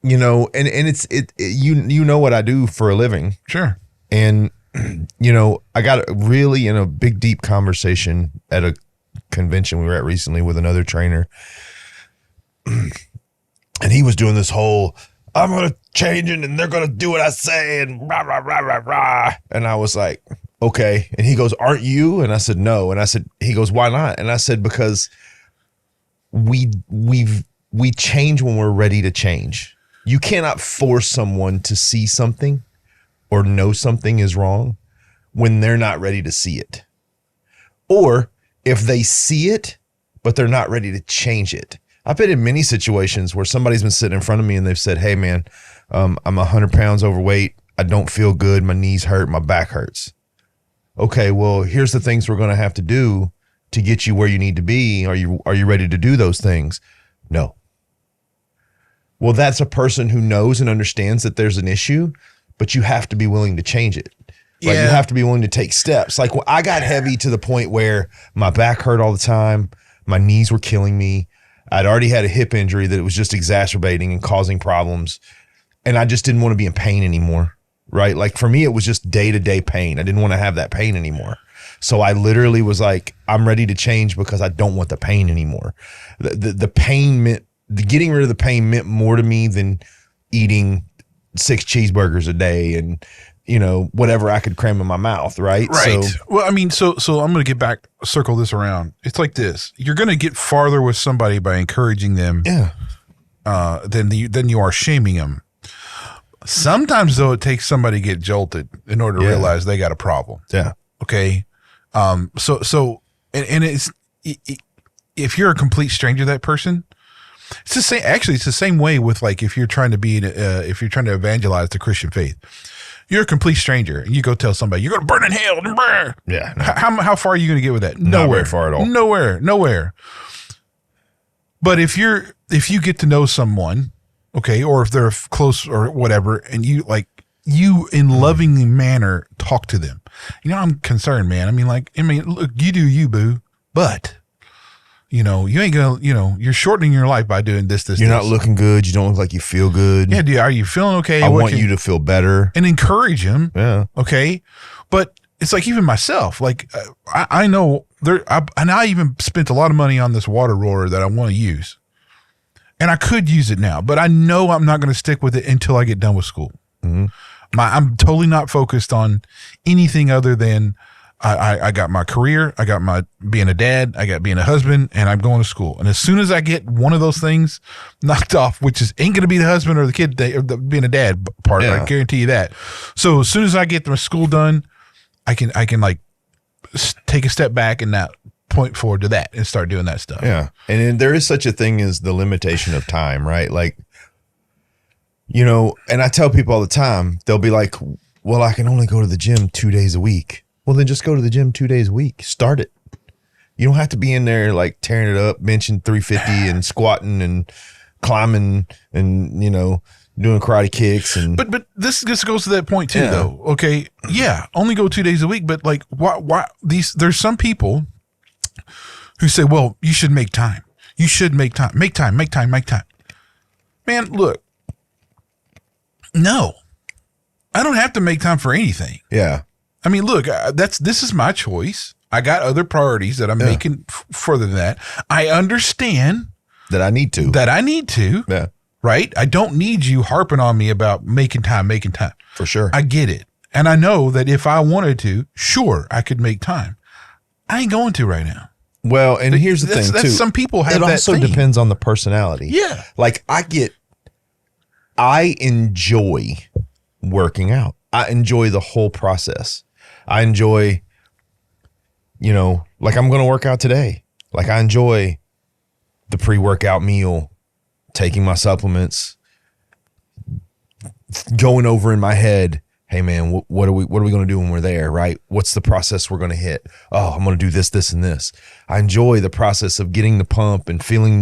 and it's what I do for a living. Sure. And I got really in a big, deep conversation at a convention we were at recently with another trainer. And he was doing this whole, I'm going to change it and they're going to do what I say and rah, rah, rah, rah, rah. And I was like, okay. And he goes, aren't you? And I said, no. And I said, he goes, why not? And I said, because we change when we're ready to change. You cannot force someone to see something or know something is wrong when they're not ready to see it. Or if they see it, but they're not ready to change it. I've been in many situations where somebody's been sitting in front of me and they've said, hey man, I'm 100 pounds overweight. I don't feel good. My knees hurt. My back hurts. Okay, well, here's the things we're going to have to do to get you where you need to be. Are you ready to do those things? No. Well, that's a person who knows and understands that there's an issue, but you have to be willing to change it. Like, you have to be willing to take steps. Like, when I got heavy to the point where my back hurt all the time, my knees were killing me. I'd already had a hip injury that was just exacerbating and causing problems. And I just didn't want to be in pain anymore. right? Like for me, it was just day-to-day pain. I didn't want to have that pain anymore. So I literally was like, I'm ready to change because I don't want the pain anymore. The pain meant, getting rid of the pain meant more to me than eating 6 cheeseburgers a day and, you know, whatever I could cram in my mouth, right? Right. So, Well, I mean, so I'm going to get back, circle this around. It's like this. You're going to get farther with somebody by encouraging them yeah. than you are shaming them. Sometimes, though, it takes somebody to get jolted in order to realize they got a problem. Yeah. Okay. So it's, if you're a complete stranger to that person, it's the same. Actually, it's the same way with like if you're trying to if you're trying to evangelize the Christian faith, you're a complete stranger and you go tell somebody you're going to burn in hell. Yeah. No. How far are you going to get with that? Not very far at all. Nowhere. But if you get to know someone, okay, or if they're close or whatever, and you in loving manner talk to them, you know, I'm concerned, man. I mean, look, you do you, boo, but. You know, you ain't gonna, you know, you're shortening your life by doing this. You're not looking good. You don't look like you feel good. Yeah, dude, are you feeling okay? I want you to feel better. And encourage him. Yeah. Okay. But it's like even myself, like I know and I even spent a lot of money on this water roller that I want to use. And I could use it now, but I know I'm not going to stick with it until I get done with school. Mm-hmm. I'm totally not focused on anything other than I got my career, I got my being a dad, I got being a husband, and I'm going to school. And as soon as I get one of those things knocked off, which ain't going to be the husband or the kid, or the being a dad part, I guarantee you that. So as soon as I get my school done, I can like take a step back and not point forward to that and start doing that stuff. Yeah. And then there is such a thing as the limitation of time, right? Like, you know, and I tell people all the time, they'll be like, well, I can only go to the gym 2 days a week. Well, then just go to the gym 2 days a week. Start it. You don't have to be in there like tearing it up, benching 350 and squatting and climbing and, you know, doing karate kicks. And But this goes to that point too, though. Okay. Yeah. Only go 2 days a week. But like, why there's some people who say, well, you should make time. You should make time. Make time. Man, look. No. I don't have to make time for anything. yeah. I mean, look, this is my choice. I got other priorities that I'm making further than that. I understand That I need to. Yeah. Right? I don't need you harping on me about making time. For sure. I get it. And I know that if I wanted to, sure, I could make time. I ain't going to right now. Well, and here's the thing too. Some people have that. It also depends on the personality. Yeah. Like I enjoy working out. I enjoy the whole process. I enjoy, you know, like I'm going to work out today. Like I enjoy the pre-workout meal, taking my supplements, going over in my head, hey man, what are we going to do when we're there, right? What's the process we're going to hit? Oh, I'm going to do this, this, and this. I enjoy the process of getting the pump and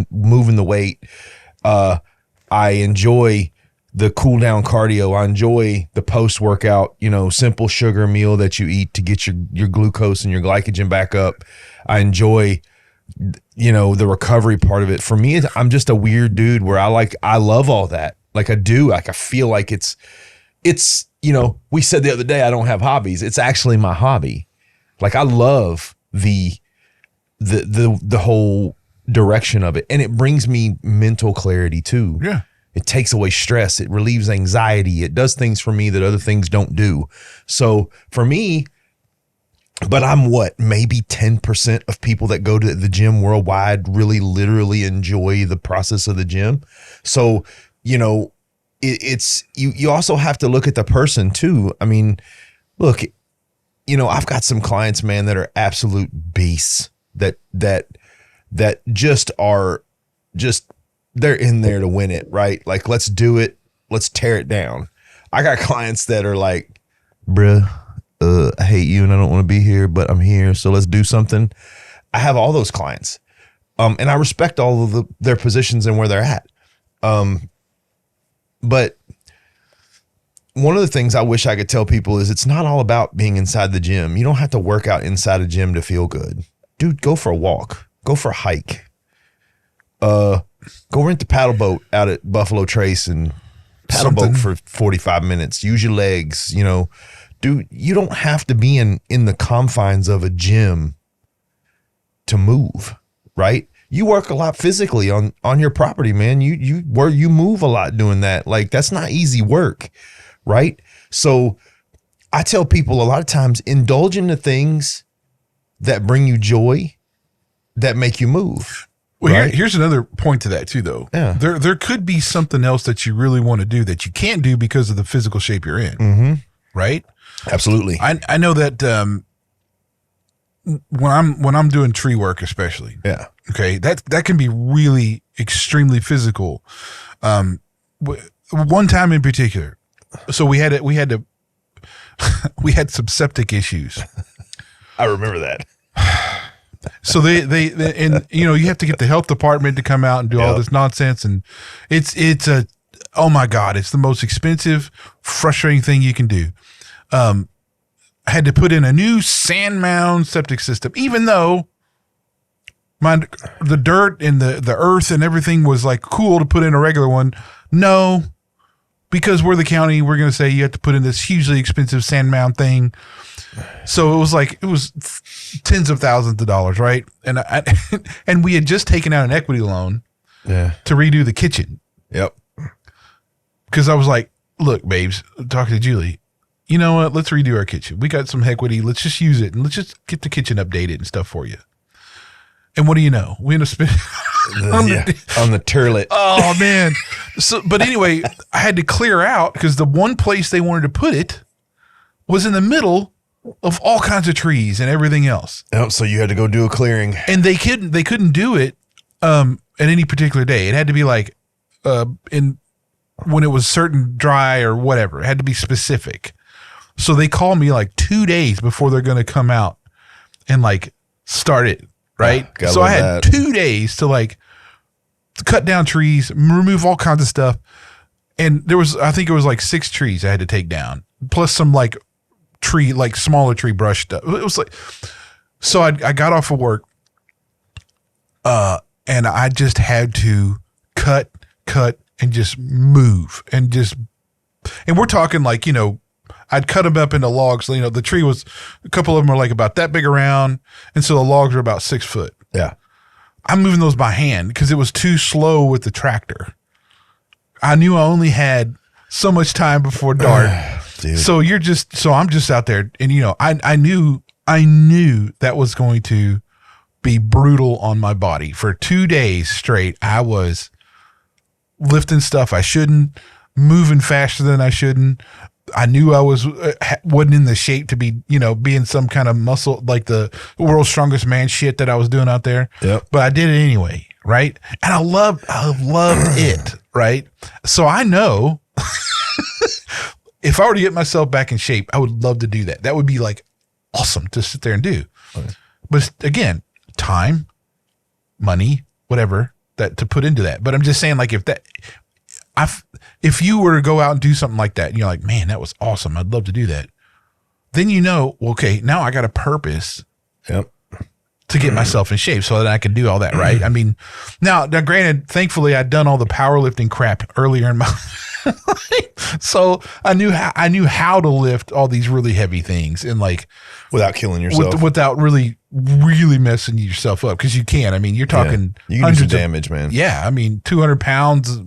moving the weight. I enjoy the cool down cardio. I enjoy the post workout, you know, simple sugar meal that you eat to get your glucose and your glycogen back up. I enjoy, you know, the recovery part of it. For me, I'm just a weird dude where I love all that. Like I do, like I feel like it's, you know, we said the other day, I don't have hobbies. It's actually my hobby. Like I love the whole direction of it. And it brings me mental clarity too. Yeah. It takes away stress. It relieves anxiety. It does things for me that other things don't do. So for me, but I'm maybe 10% of people that go to the gym worldwide really literally enjoy the process of the gym. So, you know, it's you also have to look at the person too. I mean, look, you know, I've got some clients, man, that are absolute beasts that just are just, they're in there to win it, right? Like, let's do it. Let's tear it down. I got clients that are like, bruh, I hate you and I don't want to be here, but I'm here. So let's do something. I have all those clients. And I respect all of their positions and where they're at. But one of the things I wish I could tell people is it's not all about being inside the gym. You don't have to work out inside a gym to feel good. Dude, go for a walk. Go for a hike. Go rent the paddle boat out at Buffalo Trace and paddle boat for 45 minutes, use your legs, you know, you don't have to be in the confines of a gym to move, right? You work a lot physically on your property, man. You move a lot doing that. Like, that's not easy work, right? So I tell people a lot of times, indulge in the things that bring you joy, that make you move. Well, right? here's another point to that too, though. Yeah. There could be something else that you really want to do that you can't do because of the physical shape you're in. Mm-hmm. Right? Absolutely. I know that when I'm doing tree work, especially. Yeah. Okay, that can be really extremely physical. One time in particular, so we had some septic issues. I remember that. So they and you know, you have to get the health department to come out and do all this nonsense, and it's a, oh my God, it's the most expensive, frustrating thing you can do. I had to put in a new sand mound septic system, even though the dirt and the earth and everything was like cool to put in a regular one. No, because we're the county, we're going to say you have to put in this hugely expensive sand mound thing. So it was tens of thousands of dollars, right? And and we had just taken out an equity loan to redo the kitchen. Yep. Because I was like, look, babes, talking to Julie, you know what? Let's redo our kitchen. We got some equity. Let's just use it and let's just get the kitchen updated and stuff for you. And what do you know? We end up spending on the turlet. Oh man. So, but anyway, I had to clear out because the one place they wanted to put it was in the middle of all kinds of trees and everything else. Oh, so you had to go do a clearing. And they couldn't do it at any particular day. It had to be like when it was certain dry or whatever. It had to be specific. So they called me like 2 days before they're going to come out and like start it. Right. So I had 2 days to like cut down trees, remove all kinds of stuff. And I think it was like 6 trees I had to take down, plus some like smaller tree brush stuff. It was like, so I got off of work and I just had to cut and just move and we're talking like, you know, I'd cut them up into logs. You know, the tree was, a couple of them are like about that big around. And so the logs are about 6 foot. Yeah. I'm moving those by hand because it was too slow with the tractor. I knew I only had so much time before dark. So I'm just out there and, you know, I knew that was going to be brutal on my body. For 2 days straight, I was lifting stuff I shouldn't, moving faster than I shouldn't. I knew I wasn't in the shape to be, you know, being some kind of muscle, like the world's strongest man shit that I was doing out there. Yep. But I did it anyway. Right. And I loved it. Right. So I know if I were to get myself back in shape, I would love to do that. That would be like awesome to sit there and do. Okay. But again, time, money, whatever that to put into that. But I'm just saying, like, if you were to go out and do something like that and you're like, man, that was awesome, I'd love to do that. Then, you know, okay, now I got a purpose to get myself in shape so that I can do all that. Right. I mean, now granted, thankfully I'd done all the powerlifting crap earlier in my life. So I knew how to lift all these really heavy things and like without killing yourself, without really messing yourself up. Cause you can. I mean, you're talking you can do some damage, man. Yeah. I mean, 200 pounds,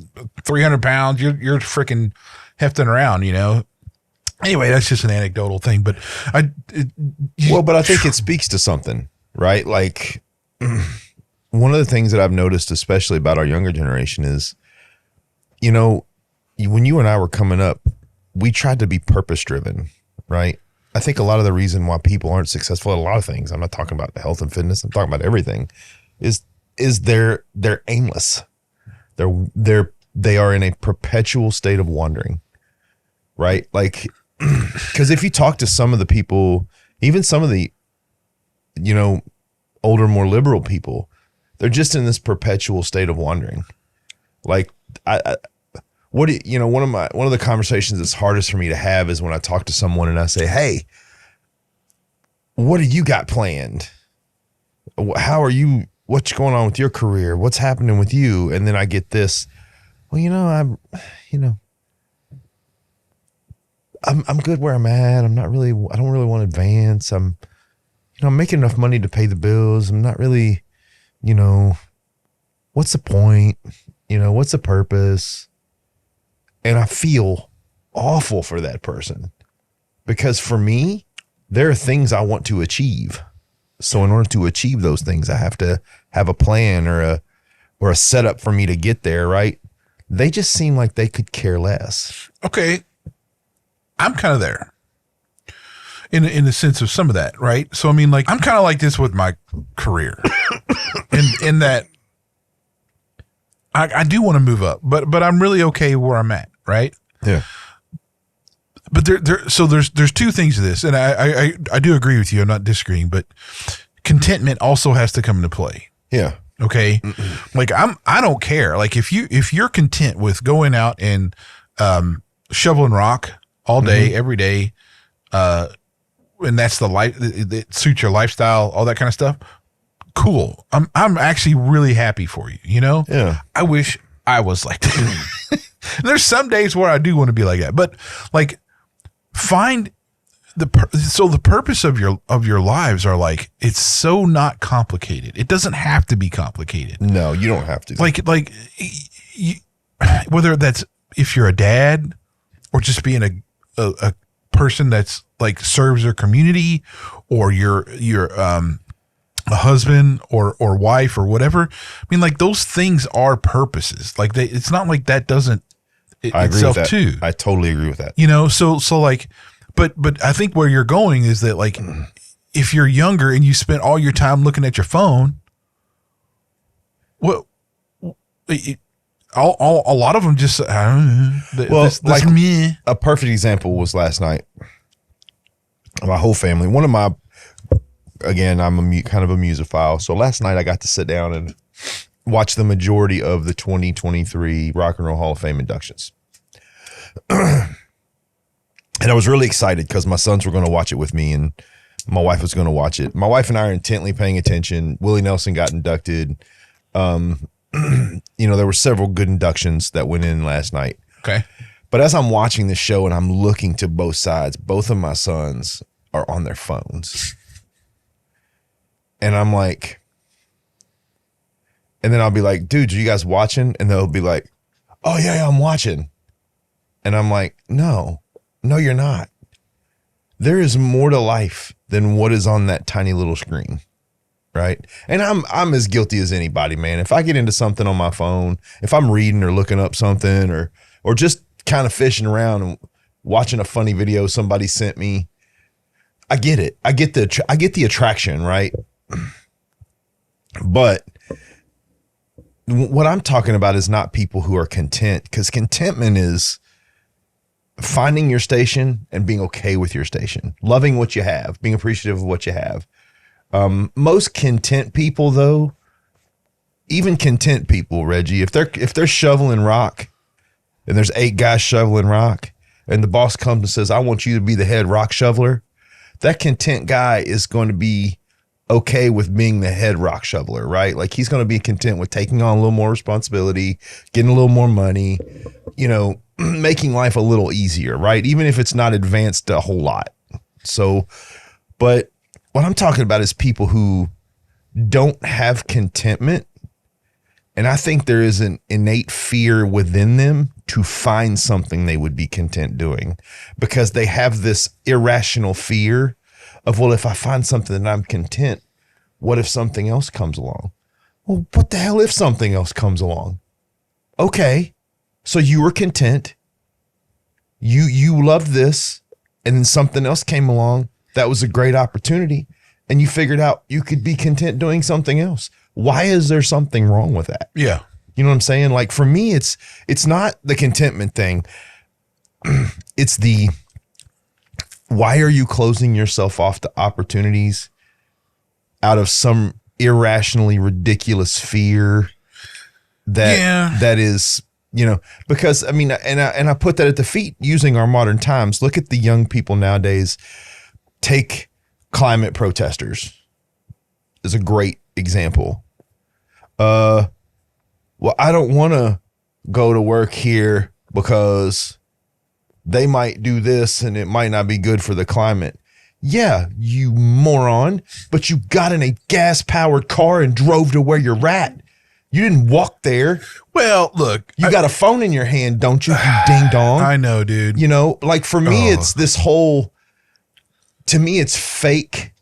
300 pounds, you're freaking hefting around, you know? Anyway, that's just an anecdotal thing, but I think it speaks to something, right? Like one of the things that I've noticed, especially about our younger generation is, you know, when you and I were coming up, we tried to be purpose driven, right? I think a lot of the reason why people aren't successful at a lot of things, I'm not talking about health and fitness, I'm talking about everything, is they're aimless. They are in a perpetual state of wandering, right? Like, because if you talk to some of the people, even some of the, you know, older, more liberal people, they're just in this perpetual state of wandering. Like, one of the conversations that's hardest for me to have is when I talk to someone and I say, hey, what do you got planned? How are you? What's going on with your career? What's happening with you? And then I get this, well, I'm good where I'm at. I don't really want to advance. I'm making enough money to pay the bills. I'm not really, what's the point? What's the purpose? And I feel awful for that person because for me, there are things I want to achieve. So in order to achieve those things, I have to have a plan or a setup for me to get there, right? They just seem like they could care less. Okay. I'm kind of there in the sense of some of that, right? So, I mean, like, I'm kind of like this with my career in that I do want to move up, but I'm really okay where I'm at, right? Yeah. But there's two things to this, and I do agree with you. I'm not disagreeing, but contentment also has to come into play. Yeah. Okay. Mm-mm. Like I don't care. Like if you're content with going out and shoveling rock all day, every day, and that's the life that suits your lifestyle, all that kind of stuff. Cool. I'm actually really happy for you. Yeah. I wish I was like that. There's some days where I do want to be like that, but like find the purpose of your lives are like, it's so not complicated. It doesn't have to be complicated. No, you don't have to. Like whether that's if you're a dad or just being a person that's like serves their community, or you're a husband or wife or whatever. I mean, like those things are purposes. Like it's not like that doesn't I agree with that too. I totally agree with that. So like, but I think where you're going is that like, if you're younger and you spend all your time looking at your phone, what? A lot of them just I don't know. Like me. A perfect example was last night. My whole family. I'm kind of a musophile. So last night I got to sit down and watch the majority of the 2023 Rock and Roll Hall of Fame inductions. And I was really excited because my sons were going to watch it with me and my wife was going to watch it. My wife and I are intently paying attention. Willie Nelson got inducted. There were several good inductions that went in last night. Okay. But as I'm watching the show and I'm looking to both sides, both of my sons are on their phones. And I'm like, and then I'll be like, dude, are you guys watching? And they'll be like, oh yeah, I'm watching. And I'm like, no, you're not. There is more to life than what is on that tiny little screen. Right. And I'm as guilty as anybody, man. If I get into something on my phone, if I'm reading or looking up something or just kind of fishing around and watching a funny video somebody sent me, I get it. I get the attraction, right? But what I'm talking about is not people who are content, because contentment is finding your station and being okay with your station, loving what you have, being appreciative of what you have. Most content people, though, even content people, Reggie, if they're shoveling rock and there's 8 guys shoveling rock and the boss comes and says, I want you to be the head rock shoveler, that content guy is going to be okay with being the head rock shoveler, right? Like he's going to be content with taking on a little more responsibility, getting a little more money, making life a little easier, right? Even if it's not advanced a whole lot. So, but what I'm talking about is people who don't have contentment. And I think there is an innate fear within them to find something they would be content doing, because they have this irrational fear of, well, if I find something that I'm content, what if something else comes along? Well, what the hell if something else comes along? Okay, so you were content. You loved this, and then something else came along that was a great opportunity, and you figured out you could be content doing something else. Why is there something wrong with that? Yeah. You know what I'm saying? Like for me, it's not the contentment thing. It's the, why are you closing yourself off to opportunities out of some irrationally ridiculous fear that is, because I mean, and I put that at the feet using our modern times. Look at the young people nowadays. Take climate protesters is a great example. Well, I don't want to go to work here because they might do this and it might not be good for the climate. Yeah, you moron, but you got in a gas-powered car and drove to where you're at. You didn't walk there. Well, look. You got a phone in your hand, don't you ding dong? I know, dude. You know, like for me, it's this whole, to me, it's fake.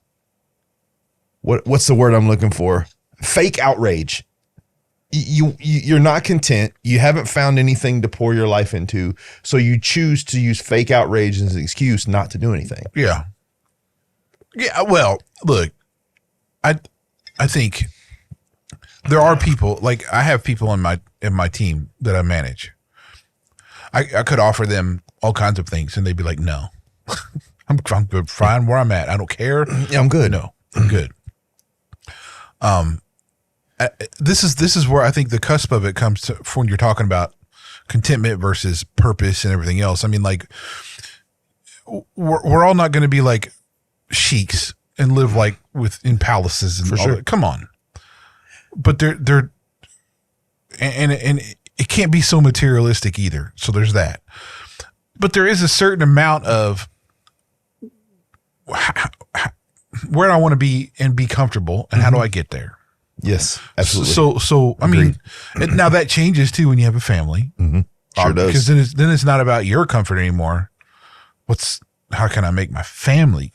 What's the word I'm looking for? Fake outrage. You're not content. You haven't found anything to pour your life into. So you choose to use fake outrage as an excuse not to do anything. Yeah. Yeah. Well, look, I think there are people, like I have people in my team that I manage. I could offer them all kinds of things and they'd be like, no, I'm good, fine where I'm at. I don't care. Yeah, I'm good. No, I'm good. This is where I think the cusp of it comes to when you're talking about contentment versus purpose and everything else. I mean, like we're all not going to be like sheiks and live like in palaces and for all sure. that. Come on. But they're and it can't be so materialistic either. So there's that. But there is a certain amount of where I want to be and be comfortable and how do I get there? Yes, absolutely. So I mean, now that changes too when you have a family. Mm-hmm. Sure does. Because then it's not about your comfort anymore. How can I make my family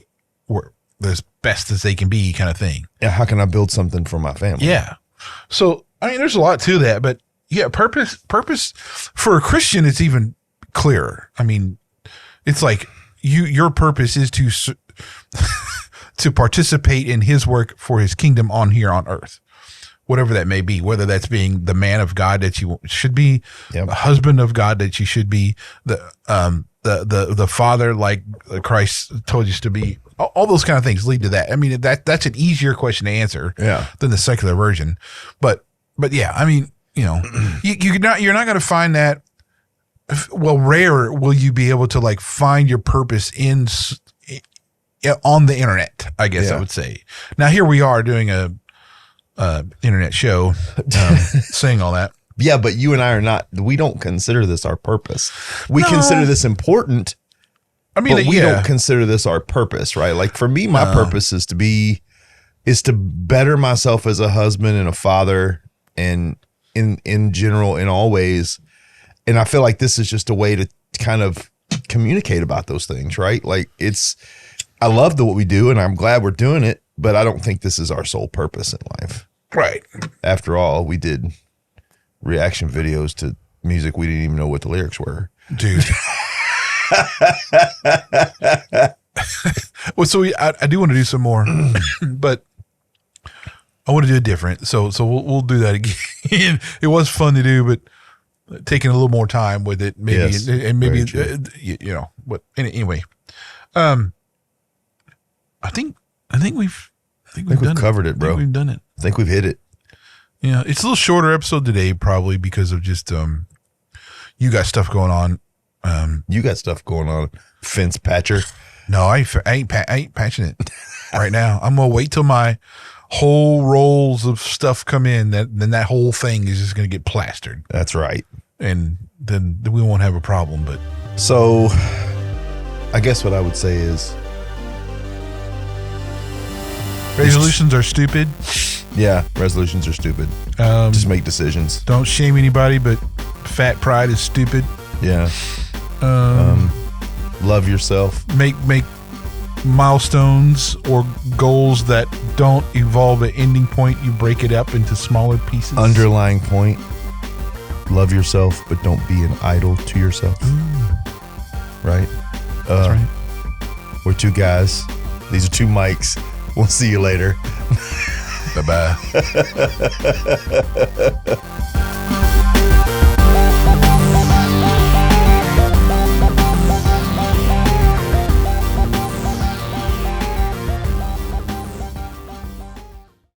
work as best as they can be, kind of thing. Yeah, how can I build something for my family? Yeah. So I mean, there's a lot to that, but yeah, purpose for a Christian, it's even clearer. I mean, it's like your purpose is to participate in his work for his kingdom on here on earth. Whatever that may be, whether that's being the man of God that you should be, yep. the husband of God that you should be, the father like Christ told you to be. All those kind of things lead to that. I mean, that's an easier question to answer than the secular version. But yeah, I mean, you know, you're not going to find that. Well, rare will you be able to like find your purpose on the internet, I guess I would say. Now here we are doing a internet show, saying all that. Yeah, but you and I we don't consider this our purpose. We consider this important. I mean, but we don't consider this our purpose, right? Like for me, my purpose is to better myself as a husband and a father and in general, in all ways. And I feel like this is just a way to kind of communicate about those things, right? Like I love what we do and I'm glad we're doing it, but I don't think this is our sole purpose in life. Right. After all, we did reaction videos to music we didn't even know what the lyrics were. Dude. Well, so I do want to do some more, but I want to do it different. So we'll do that again. It was fun to do, but taking a little more time with it, maybe, yes, and maybe you know. But anyway, I think we've covered it, bro. I think we've done it. I think we've hit it. Yeah, it's a little shorter episode today, probably because of just you got stuff going on. You got stuff going on, fence patcher. No, I ain't patching it right now. I'm gonna wait till my whole rolls of stuff come in. Then that whole thing is just gonna get plastered. That's right. And then we won't have a problem. But so, I guess what I would say is resolutions are stupid. Yeah, resolutions are stupid. Just make decisions. Don't shame anybody, but fat pride is stupid. Yeah. Love yourself. Make milestones or goals that don't evolve at ending point. You break it up into smaller pieces. Underlying point. Love yourself, but don't be an idol to yourself. Right? That's right. We're two guys. These are two mics. We'll see you later. Bye-bye.